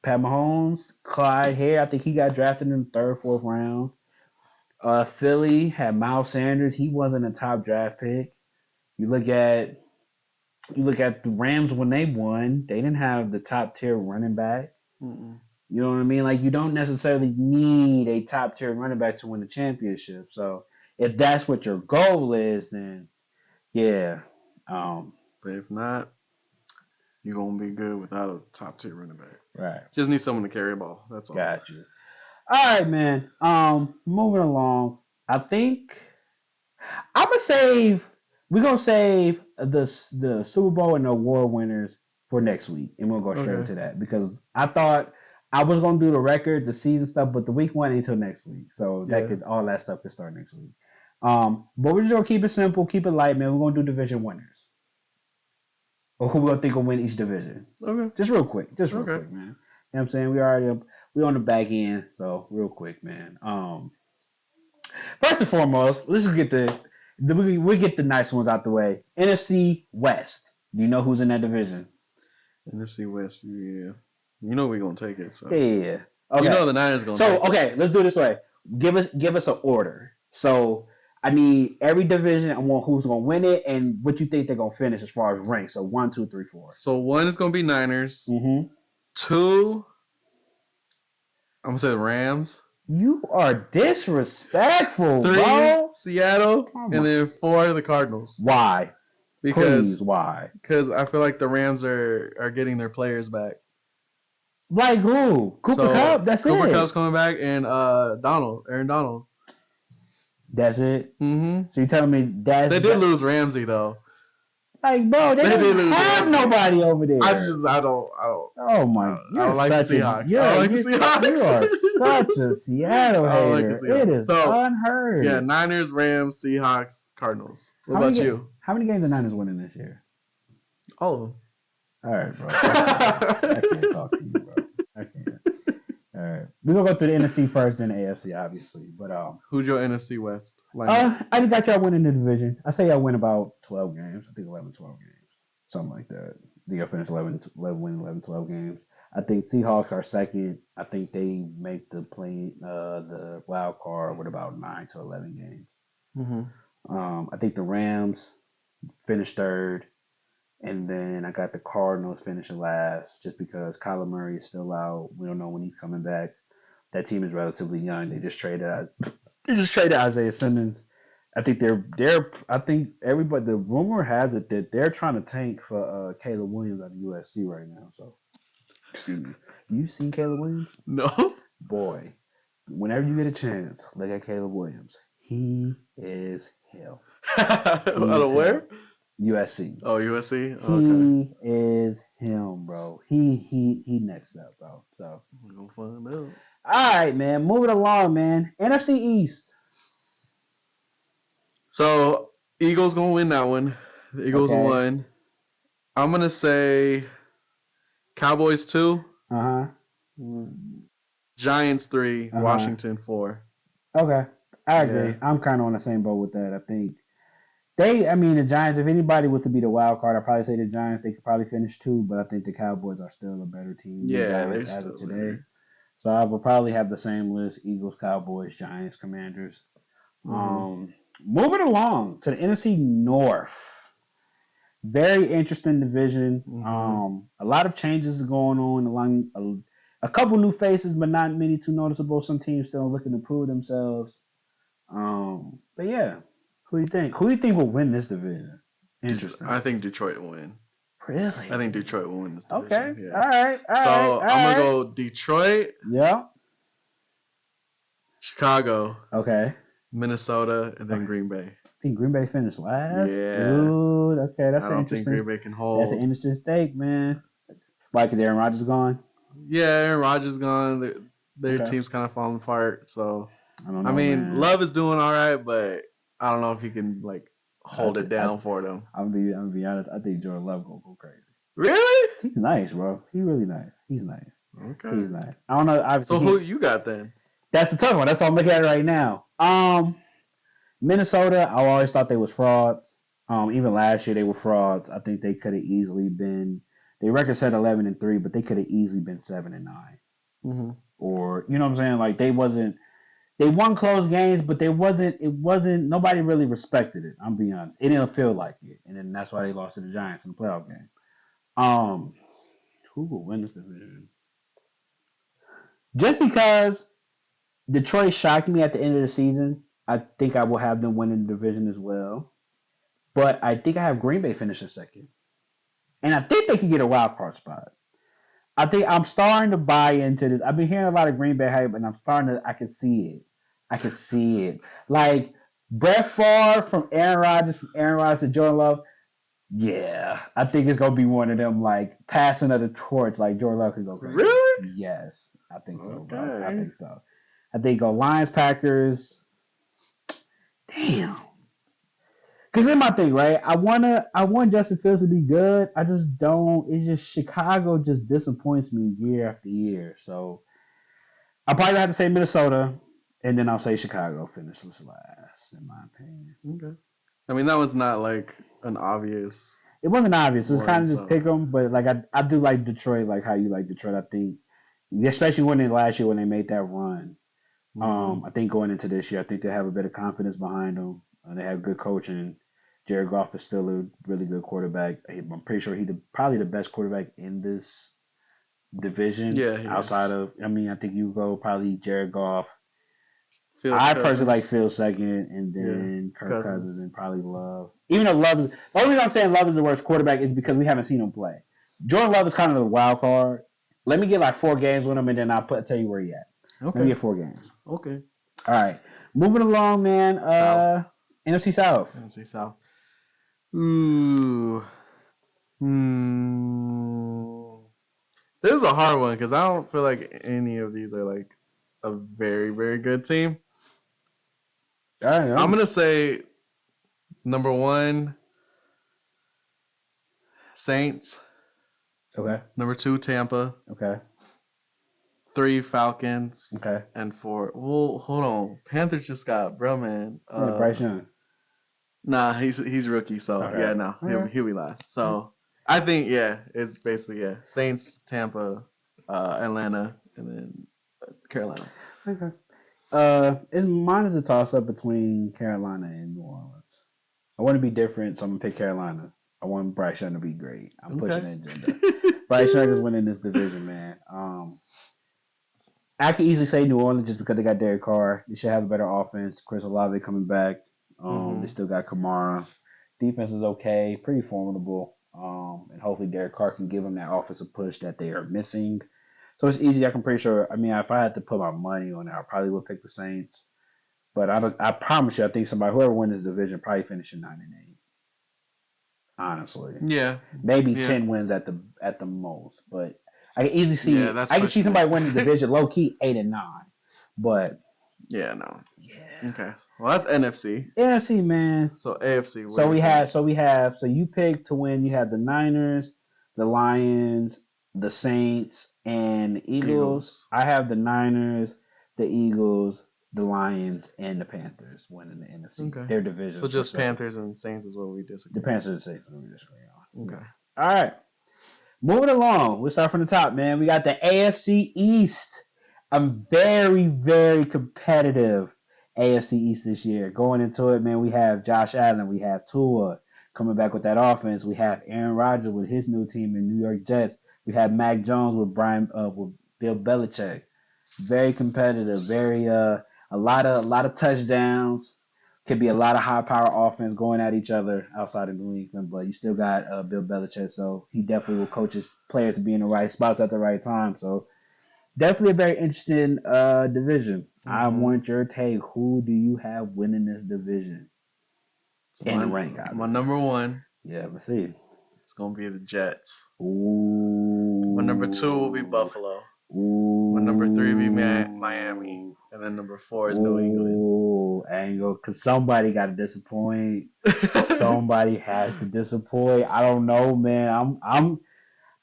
Speaker 1: Pat Mahomes, Clyde Hare. I think he got drafted in the third, fourth round. Philly had Miles Sanders. He wasn't a top draft pick. You look at the Rams when they won. They didn't have the top tier running back.
Speaker 2: Mm-mm.
Speaker 1: You know what I mean? Like you don't necessarily need a top tier running back to win the championship. So if that's what your goal is, then yeah.
Speaker 2: But if not, you're gonna be good without a top tier running back.
Speaker 1: Right.
Speaker 2: Just need someone to carry the ball. That's all.
Speaker 1: Got you. All right, man. Moving along. I think I'm gonna save. We're gonna save the Super Bowl and the award winners for next week, and we'll go straight into that because I thought I was gonna do the record, the season stuff, but the week one ain't until next week, so all that stuff could start next week. But we're just gonna keep it simple, keep it light, man. We're gonna do division winners, or who we're gonna think will win each division.
Speaker 2: Okay.
Speaker 1: Just real quick, man. You know what I'm saying? We on the back end, so real quick, man. First and foremost, let's just get we get the nice ones out the way. NFC West. Do you know who's in that division?
Speaker 2: NFC West, yeah. You know we're gonna take it. So
Speaker 1: yeah. Okay.
Speaker 2: You know the Niners gonna.
Speaker 1: So okay, let's do it this way. Give us an order. So I need every division. I want who's gonna win it and what you think they're gonna finish as far as rank. So 1, 2, 3, 4.
Speaker 2: So 1 is gonna be Niners.
Speaker 1: Mm-hmm.
Speaker 2: 2, I'm gonna say the Rams.
Speaker 1: You are disrespectful,
Speaker 2: 3,
Speaker 1: bro.
Speaker 2: Seattle, and then 4, the Cardinals.
Speaker 1: Why?
Speaker 2: Because
Speaker 1: Please, why?
Speaker 2: Because I feel like the Rams are getting their players back.
Speaker 1: Like who? Cooper Kupp. That's
Speaker 2: Cooper
Speaker 1: it.
Speaker 2: Kupp's coming back, and Aaron Donald.
Speaker 1: That's it.
Speaker 2: Mm-hmm.
Speaker 1: So you telling me that
Speaker 2: they did lose Ramsey though?
Speaker 1: Like, bro, they didn't have nobody over there.
Speaker 2: I don't.
Speaker 1: Oh my!
Speaker 2: I don't like the Seahawks.
Speaker 1: You are such a Seattle hater. It is unheard.
Speaker 2: Yeah, Niners, Rams, Seahawks, Cardinals. What about you?
Speaker 1: How many games the Niners winning this year?
Speaker 2: All of them.
Speaker 1: All right, bro. I can't talk to you, bro. I can't. All right, we're gonna go through the NFC first, then the AFC, obviously. But
Speaker 2: who's your NFC West?
Speaker 1: I just got y'all winning the division. I say y'all win about 12 games. I think 11, 12 games, something like that. I think y'all finish 11, 12 games. I think Seahawks are second. I think they make the wild card with about 9 to 11 games.
Speaker 2: Mm-hmm.
Speaker 1: I think the Rams finish third. And then I got the Cardinals finishing last just because Kyler Murray is still out. We don't know when he's coming back. That team is relatively young. They just traded Isaiah Simmons. I think I think everybody, the rumor has it that they're trying to tank for Caleb Williams at USC right now. So excuse me. You seen Caleb Williams?
Speaker 2: No.
Speaker 1: Boy, whenever you get a chance, look at Caleb Williams. He is hell.
Speaker 2: Out of where?
Speaker 1: USC.
Speaker 2: Oh, USC.
Speaker 1: He is him, bro. He next up, bro. So
Speaker 2: we're gonna find out.
Speaker 1: All right, man. Moving along, man. NFC East.
Speaker 2: So Eagles gonna win that one. The Eagles won. I'm gonna say Cowboys 2. Giants 3. Washington 4.
Speaker 1: Okay, I agree. Yeah. I'm kind of on the same boat with that. I think. The Giants, if anybody was to be the wild card, I'd probably say the Giants, they could probably finish 2, but I think the Cowboys are still a better team than the Giants as of today. Better. So I would probably have the same list: Eagles, Cowboys, Giants, Commanders. Mm-hmm. Moving along to the NFC North. Very interesting division. A lot of changes going on along a couple new faces, but not many too noticeable. Some teams still looking to prove themselves. But yeah, who do you think? Who do you think will win this division? Interesting.
Speaker 2: I think Detroit will win.
Speaker 1: Really?
Speaker 2: I think Detroit will win this division.
Speaker 1: Okay.
Speaker 2: Yeah.
Speaker 1: All right.
Speaker 2: So I'm gonna go Detroit.
Speaker 1: Yeah.
Speaker 2: Chicago.
Speaker 1: Okay.
Speaker 2: Minnesota, and then Green Bay.
Speaker 1: I think Green Bay finished last.
Speaker 2: Yeah.
Speaker 1: Ooh, okay, that's
Speaker 2: I don't
Speaker 1: interesting.
Speaker 2: think Green Bay can hold.
Speaker 1: That's an interesting stake, man. Why? Because Aaron Rodgers gone.
Speaker 2: Yeah, Aaron Rodgers gone. Their
Speaker 1: Okay.
Speaker 2: team's kind of falling apart. So
Speaker 1: I don't know.
Speaker 2: I mean,
Speaker 1: man.
Speaker 2: Love is doing all right, but I don't know if he can like hold it down for them.
Speaker 1: I'm gonna be honest. I think Jordan Love gonna go crazy.
Speaker 2: Really?
Speaker 1: He's nice, bro. He's really nice. He's nice.
Speaker 2: Okay.
Speaker 1: He's nice. I don't know.
Speaker 2: So who you got then?
Speaker 1: That's the tough one. That's all I'm looking at right now. Minnesota. I always thought they was frauds. Even last year they were frauds. I think they could have easily been. Their record said 11-3, but they could have easily been 7-9.
Speaker 2: Mm-hmm.
Speaker 1: Or you know what I'm saying? Like they wasn't. They won close games, but they wasn't. It wasn't. Nobody really respected it. I'm being honest. It didn't feel like it, and then that's why they lost to the Giants in the playoff game. Who will win this division? Just because Detroit shocked me at the end of the season, I think I will have them winning the division as well. But I think I have Green Bay finishing second, and I think they can get a wild card spot. I think I'm starting to buy into this. I've been hearing a lot of Green Bay hype, and I'm starting to. I can see it. I can see it. Like Brett Favre from Aaron Rodgers to Jordan Love. Yeah, I think it's gonna be one of them like passing of the torch. Like Jordan Love could go crazy.
Speaker 2: Really?
Speaker 1: Yes, I think so,
Speaker 2: Okay.
Speaker 1: bro. I think so. I think go Lions, Packers. Damn. Cause here's my thing, right? I want Justin Fields to be good. I just don't. It's just Chicago just disappoints me year after year. So I probably have to say Minnesota, and then I'll say Chicago finishes last, in my opinion.
Speaker 2: Okay. I mean, that was not like an obvious.
Speaker 1: It wasn't obvious. It's kind of just
Speaker 2: so.
Speaker 1: pick them, but like I do like Detroit, like how you like Detroit. I think, especially when they last year when they made that run. I think going into this year, I think they have a bit of confidence behind them. They have good coaching. Jared Goff is still a really good quarterback. I'm pretty sure he's probably the best quarterback in this division.
Speaker 2: Yeah,
Speaker 1: outside of, I mean, I think you go probably Jared Goff.
Speaker 2: Fields
Speaker 1: I
Speaker 2: Cousins.
Speaker 1: personally like Phil second, and then Kirk Cousins, and probably Love. Even though Love is the only reason I'm saying Love is the worst quarterback is because we haven't seen him play. Jordan Love is kind of the wild card. Let me get like 4 games with him, and then I'll tell you where he at.
Speaker 2: Okay.
Speaker 1: Let me get 4 games.
Speaker 2: Okay.
Speaker 1: All right, moving along, man.
Speaker 2: South.
Speaker 1: NFC South.
Speaker 2: NFC South. Ooh. This is a hard one because I don't feel like any of these are like a very, very good team. I'm gonna say number 1, Saints.
Speaker 1: Okay.
Speaker 2: Number 2, Tampa.
Speaker 1: Okay.
Speaker 2: 3, Falcons.
Speaker 1: Okay.
Speaker 2: And 4. Well, hold on. Panthers just got bro, man.
Speaker 1: Bryce Young.
Speaker 2: Nah, he's rookie, so
Speaker 1: okay.
Speaker 2: Yeah, no, he'll be last. So I think it's basically Saints, Tampa, Atlanta, and then Carolina.
Speaker 1: Okay. Mine is a toss up between Carolina and New Orleans. I want to be different, so I'm gonna pick Carolina. I want Bryce Young to be great. I'm pushing the agenda. Bryce Young is winning this division, man. I can easily say New Orleans just because they got Derek Carr. They should have a better offense. Chris Olave coming back. They still got Kamara. Defense is okay, pretty formidable. And hopefully Derek Carr can give them that offensive push that they are missing. So it's easy. I'm pretty sure. I mean, if I had to put my money on it, I probably would pick the Saints. But I promise you, I think whoever wins this division probably finishing 9-8. Honestly,
Speaker 2: yeah,
Speaker 1: maybe 10 wins at the most. But I can easily see.
Speaker 2: Yeah,
Speaker 1: I can see somebody winning the division low key 8-9. But
Speaker 2: yeah, no. Yeah. Okay. Well, that's NFC.
Speaker 1: NFC, man.
Speaker 2: So AFC.
Speaker 1: So you pick to win. You have the Niners, the Lions, the Saints, and the Eagles. I have the Niners, the Eagles, the Lions, and the Panthers winning the NFC. Okay. Their division.
Speaker 2: So just Panthers and Saints is what we disagree.
Speaker 1: The Panthers and Saints is what we disagree on.
Speaker 2: Okay.
Speaker 1: All right. Moving along. We'll start from the top, man. We got the AFC East. A very, very competitive AFC East this year. Going into it, man, we have Josh Allen, we have Tua coming back with that offense. We have Aaron Rodgers with his new team in New York Jets. We have Mac Jones with Bill Belichick. Very competitive, very a lot of touchdowns. Could be a lot of high power offense going at each other outside of New England, but you still got Bill Belichick, so he definitely will coach his players to be in the right spots at the right time. So definitely a very interesting division. I want your take. Who do you have winning this division?
Speaker 2: So
Speaker 1: In the rank,
Speaker 2: my number one.
Speaker 1: Yeah, let's see.
Speaker 2: It's gonna be the Jets.
Speaker 1: Ooh.
Speaker 2: My number 2 will be Buffalo.
Speaker 1: Ooh.
Speaker 2: My number 3 will be Miami, and then number 4 is New England.
Speaker 1: Ooh, angle, because somebody got to disappoint. Somebody has to disappoint. I don't know, man.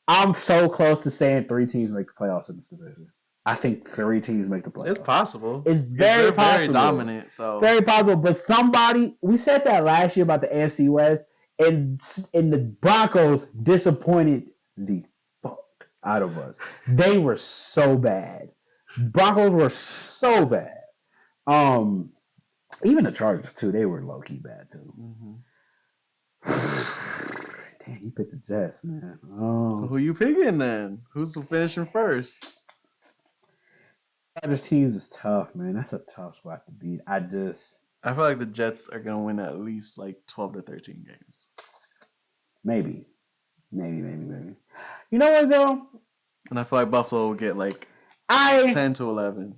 Speaker 1: I'm so close to saying 3 teams make the playoffs in this division. I think 3 teams make the playoffs.
Speaker 2: It's possible.
Speaker 1: It's very possible.
Speaker 2: Very dominant. So
Speaker 1: very possible. But somebody, we said that last year about the AFC West, and the Broncos disappointed the fuck out of us. They were so bad. Broncos were so bad. Even the Chargers too. They were low key bad too. Damn, you picked the Jets, man.
Speaker 2: So who you picking then? Who's finishing first?
Speaker 1: Chargers teams is tough, man. That's a tough spot to beat. I
Speaker 2: feel like the Jets are gonna win at least like 12 to 13 games.
Speaker 1: Maybe. You know what though?
Speaker 2: And I feel like Buffalo will get like 10 to 11.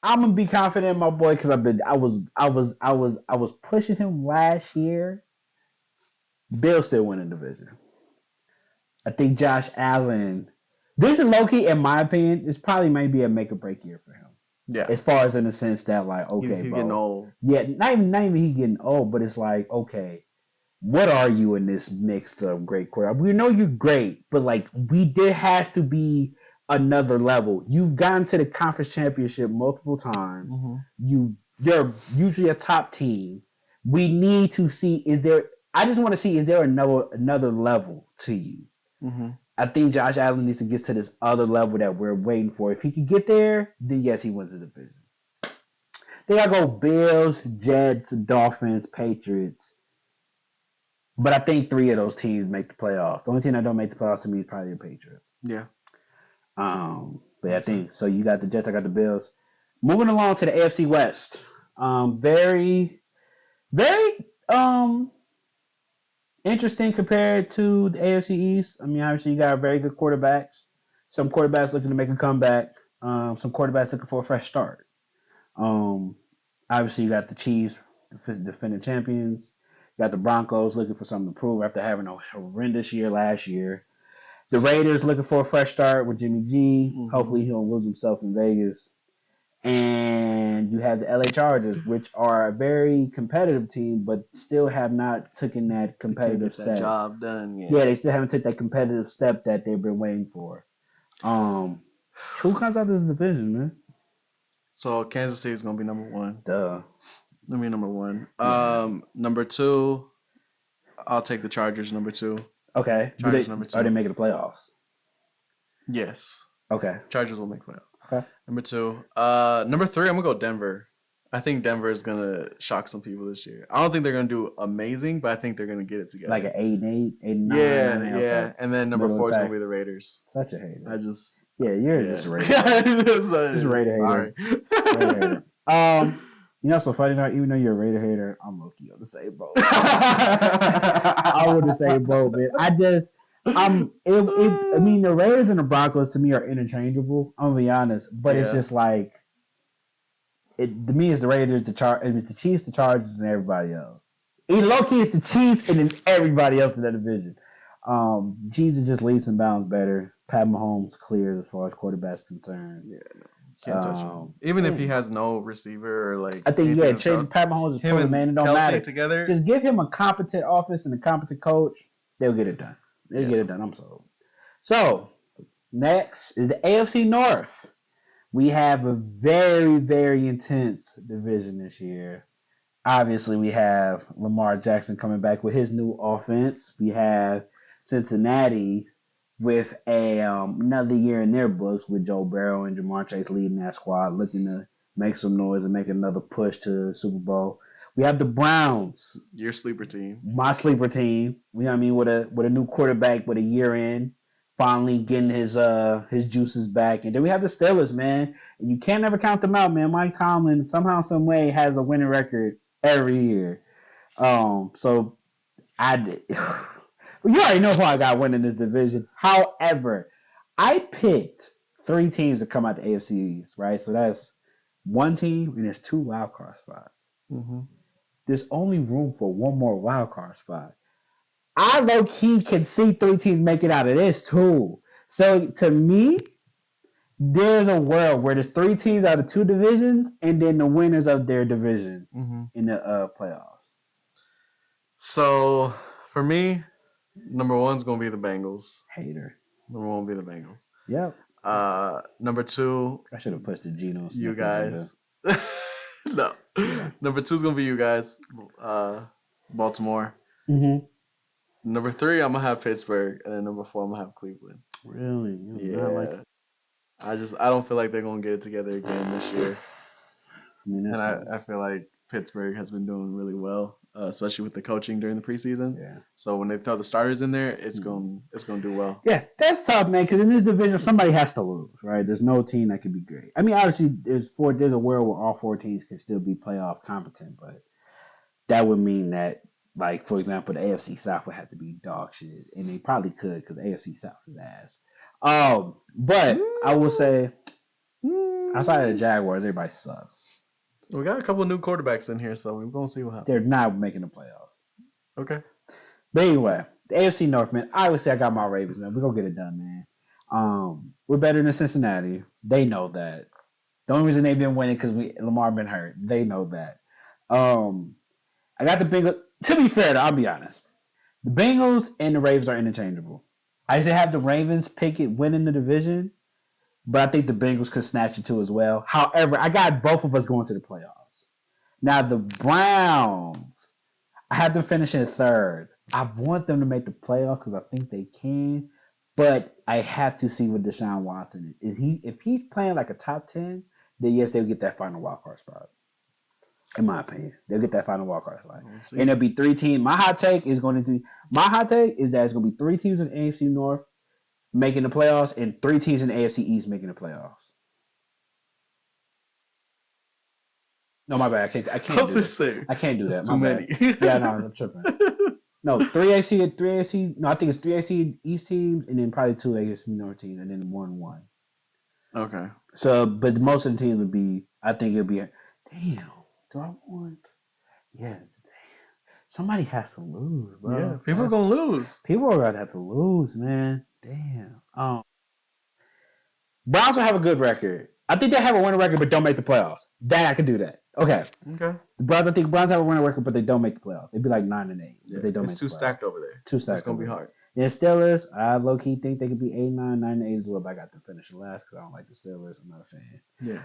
Speaker 1: I'm gonna be confident in my boy because I was pushing him last year. Bill still winning division. I think Josh Allen. This is low key, in my opinion, this probably may be a make or break year for him.
Speaker 2: Yeah.
Speaker 1: As far as in the sense that like, okay,
Speaker 2: he's
Speaker 1: bro,
Speaker 2: getting old.
Speaker 1: Yeah, not even he getting old, but it's like, okay, what are you in this mix of great quarterback? We know you're great, but like there has to be another level. You've gotten to the conference championship multiple times. You're usually a top team. We need to see I just want to see, is there another level to you? I think Josh Allen needs to get to this other level that we're waiting for. If he can get there, then yes, he wins the division. They gotta go Bills, Jets, Dolphins, Patriots. But I think 3 of those teams make the playoffs. The only team that don't make the playoffs to me is probably the Patriots.
Speaker 2: Yeah.
Speaker 1: But yeah, I think so. You got the Jets, I got the Bills. Moving along to the AFC West. Very, very interesting compared to the AFC East. I mean, obviously you got very good quarterbacks. Some quarterbacks looking to make a comeback. Some quarterbacks looking for a fresh start. Obviously you got the Chiefs, defending champions. You got the Broncos looking for something to prove after having a horrendous year last year. The Raiders looking for a fresh start with Jimmy G. Hopefully he don't lose himself in Vegas. And you have the LA Chargers, which are a very competitive team, but still have not taken that competitive step.
Speaker 2: That job done.
Speaker 1: Yeah, they still haven't taken that competitive step that they've been waiting for. Who comes out of this division, man?
Speaker 2: So Kansas City is gonna be number 1.
Speaker 1: Duh.
Speaker 2: Let me number 1. Number 2, I'll take the Chargers. Number 2.
Speaker 1: Okay.
Speaker 2: Chargers number 2.
Speaker 1: Are they making the playoffs?
Speaker 2: Yes.
Speaker 1: Okay.
Speaker 2: Chargers will make playoffs.
Speaker 1: Okay.
Speaker 2: Number 2. Number 3, I'm gonna go Denver. I think Denver is gonna shock some people this year. I don't think they're gonna do amazing, but I think they're gonna get it together.
Speaker 1: Like an 8-8, 8-9.
Speaker 2: Yeah.
Speaker 1: Okay.
Speaker 2: And then number 4 is gonna be the Raiders.
Speaker 1: Such a hater.
Speaker 2: You're
Speaker 1: just a Raider. Just a Raider hater. Sorry. You know, so funny enough, even though you're a Raider hater, I'm low-key on the same boat. I'm on the same boat, man. I mean, the Raiders and the Broncos to me are interchangeable. I'm gonna be honest, but it's just like, to me, it's the Raiders, it's the Chiefs, the Chargers, and everybody else. Low-key, it's the Chiefs and then everybody else in that division. Chiefs are just leaps and bounds better. Pat Mahomes clears as far as quarterback's concerned.
Speaker 2: Yeah, no. Can't touch him. Even if he has no receiver or like.
Speaker 1: I think Pat Mahomes is proven, man. It don't matter.
Speaker 2: Together.
Speaker 1: Just give him a competent offense and a competent coach. They'll get it done. They'll get it done. I'm sold. So next is the AFC North. We have a very, very intense division this year. Obviously, we have Lamar Jackson coming back with his new offense. We have Cincinnati with another year in their books with Joe Burrow and Jamar Chase leading that squad, looking to make some noise and make another push to the Super Bowl. We have the Browns,
Speaker 2: Your sleeper team.
Speaker 1: my sleeper team. You know what I mean, with a new quarterback with a year in, finally getting his juices back. And then we have the Steelers, man. And you can't ever count them out, man. Mike Tomlin somehow, some way has a winning record every year. So I did. You already know who I got winning this division. However, I picked three teams to come out the AFC East, right? So that's one team and there's two wild card spots.
Speaker 2: Mm-hmm.
Speaker 1: There's only room for one more wild card spot. I low key can see three teams making out of this too. So to me, there's a world where there's three teams out of two divisions, and then the winners of their division in the playoffs.
Speaker 2: So for me, number one's gonna be the Bengals.
Speaker 1: Hater.
Speaker 2: Number one will be the Bengals.
Speaker 1: Yep.
Speaker 2: Number two,
Speaker 1: I should have pushed the Geno.
Speaker 2: you guys. No. Yeah. Number two is gonna be you guys. Baltimore.
Speaker 1: Mm-hmm.
Speaker 2: Number three, I'm gonna have Pittsburgh, and then number four, I'm gonna have Cleveland.
Speaker 1: Really?
Speaker 2: Yeah. I don't feel like they're gonna get it together again this year. I feel like Pittsburgh has been doing really well, especially with the coaching during the preseason.
Speaker 1: Yeah.
Speaker 2: So when they throw the starters in there, it's gonna do well.
Speaker 1: Yeah, that's tough, man. Because in this division, somebody has to lose, right? There's no team that can be great. I mean, obviously, there's a world where all four teams can still be playoff competent, but that would mean that, like, for example, the AFC South would have to be dog shit, and they probably could because the AFC South is ass. But I will say, outside of the Jaguars, everybody sucks.
Speaker 2: We got a couple of new quarterbacks in here, so we're gonna see what happens.
Speaker 1: They're not making the playoffs.
Speaker 2: Okay.
Speaker 1: But anyway, the AFC North, man. Obviously, I got my Ravens, man. We're gonna get it done, man. We're better than Cincinnati. They know that. The only reason they've been winning because Lamar been hurt. They know that. I got the Bengals. To be fair, though, I'll be honest. The Bengals and the Ravens are interchangeable. I used to have the Ravens pick it winning the division, but I think the Bengals could snatch it too as well. However, I got both of us going to the playoffs. Now the Browns, I have them finishing third. I want them to make the playoffs because I think they can, but I have to see what Deshaun Watson is. If he's playing like a top 10, then yes, they'll get that final wild card spot. In my opinion, they'll get that final wild card spot, and there'll be three teams. My hot take is that it's going to be three teams in the AFC North making the playoffs and three teams in the AFC East making the playoffs. No, my bad. I can't do that. I can't do that.
Speaker 2: Too many.
Speaker 1: Yeah, no, I'm tripping. No, three AFC. No, I think it's three AFC East teams and then probably two AFC North teams and then 1-1.
Speaker 2: Okay.
Speaker 1: So, but most of the teams would be. I think it'll be. Damn. Do I want? Yeah. Somebody has to lose, bro.
Speaker 2: Yeah, people are gonna lose.
Speaker 1: People are gonna have to lose, man. Damn. Browns will have a good record. I think they have a winning record, but don't make the playoffs. That I can do that. Okay.
Speaker 2: Okay.
Speaker 1: I think Browns have a winning record, but they don't make the playoffs. It'd be like 9-8.
Speaker 2: Yeah,
Speaker 1: but they don't.
Speaker 2: It's too stacked over there.
Speaker 1: Too stacked.
Speaker 2: It's gonna be hard.
Speaker 1: And Steelers, I low key think they could be 8-9, 9-8 as well. But I got them finishing last because I don't like the Steelers. I'm not a fan.
Speaker 2: Yeah.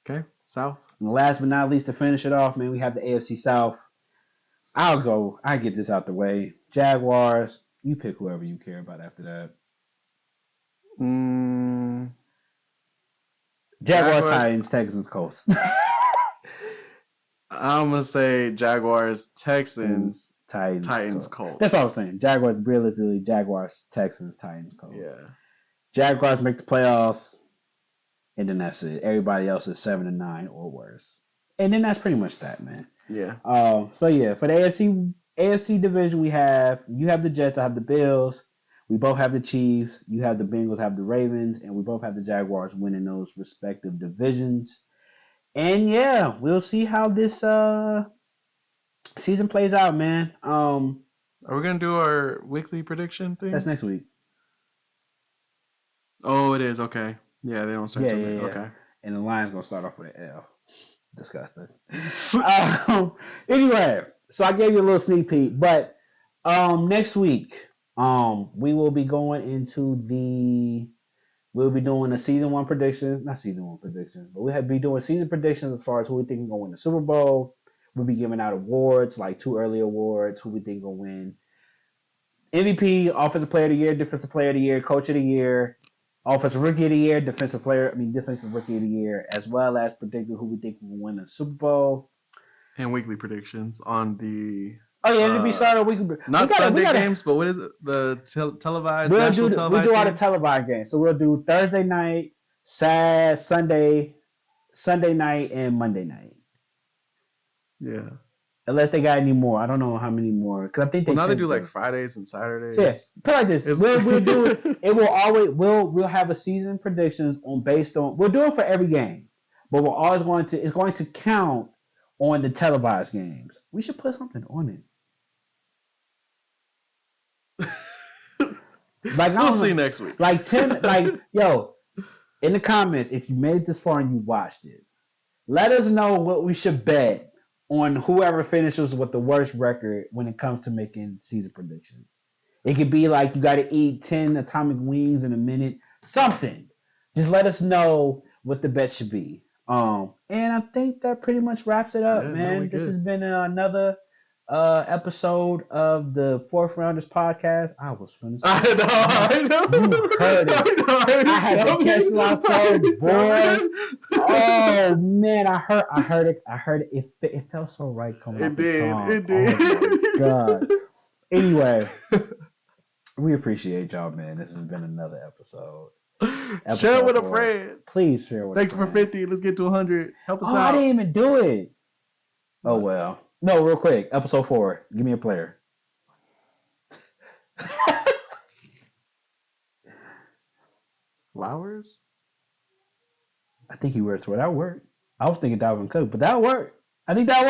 Speaker 2: Okay. South.
Speaker 1: And last but not least, to finish it off, man, we have the AFC South. I get this out the way. Jaguars. You pick whoever you care about after that. Jaguars, Titans, Texans, Colts.
Speaker 2: I'm gonna say Jaguars, Texans,
Speaker 1: Titans,
Speaker 2: Colts.
Speaker 1: That's all I'm saying. Jaguars, realistically, Jaguars, Texans, Titans, Colts.
Speaker 2: Yeah.
Speaker 1: Jaguars make the playoffs, and then that's it. Everybody else is 7-9 or worse, and then that's pretty much that, man.
Speaker 2: Yeah.
Speaker 1: So yeah, for the AFC division, you have the Jets, I have the Bills. We both have the Chiefs. You have the Bengals, have the Ravens, and we both have the Jaguars winning those respective divisions. And yeah, we'll see how this season plays out, man.
Speaker 2: Are we gonna do our weekly prediction thing?
Speaker 1: That's next week.
Speaker 2: Oh, it is. Okay. Yeah, they don't start till
Speaker 1: yeah.
Speaker 2: Okay.
Speaker 1: And the Lions gonna start off with an L. Disgusting. Anyway, so I gave you a little sneak peek, but next week, we will be going into we'll be doing a season 1 prediction, not season 1 predictions, but we'll be doing season predictions as far as who we think is gonna win the Super Bowl. We'll be giving out awards, like 2 early awards, who we think will win MVP, Offensive Player of the Year, Defensive Player of the Year, Coach of the Year, Offensive Rookie of the Year, Defensive Rookie of the Year, as well as predicting who we think will win the Super Bowl.
Speaker 2: And weekly predictions on the.
Speaker 1: Oh yeah, it'll be started.
Speaker 2: Not Sunday games, but what is it? The televised national televised.
Speaker 1: We do all the
Speaker 2: games?
Speaker 1: televised games. So we'll do Thursday night, Sunday night, and Monday night.
Speaker 2: Yeah.
Speaker 1: Unless they got any more, I don't know how many more. Because I think
Speaker 2: now they do like Fridays and Saturdays.
Speaker 1: Yeah, put like this. We'll do it. It will always we'll have a season predictions based on. We'll do it for every game, but we're always it's going to count on the televised games. We should put something on
Speaker 2: it. We'll see next week.
Speaker 1: Like Tim, yo, in the comments, if you made it this far and you watched it, let us know what we should bet on whoever finishes with the worst record when it comes to making season predictions. It could be like you got to eat 10 atomic wings in a minute, something. Just let us know what the bet should be. And I think that pretty much wraps it up, man. This has been another episode of the Fourth Rounders podcast. I was finished. I know. You heard it. I had to catch myself, boy. Oh man, I heard it. It felt so right coming off the tongue. It did. Oh my god. Anyway, we appreciate y'all, man. This has been another episode.
Speaker 2: Share it with a friend.
Speaker 1: Please share with a friend.
Speaker 2: Thanks for 50. Let's get to 100. Help us out.
Speaker 1: I didn't even do it. Oh well. No, real quick. Episode 4. Give me a player.
Speaker 2: Flowers?
Speaker 1: I think he works for that work. I was thinking Dalvin Cook, but that worked. I think that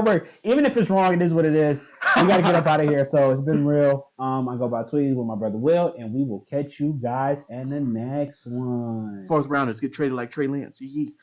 Speaker 1: worked. Even if it's wrong, it is what it is. We got to get up out of here. So it's been real. I go by tweets with my brother Will, and we will catch you guys in the next one.
Speaker 2: Fourth rounders get traded like Trey Lance. Yee.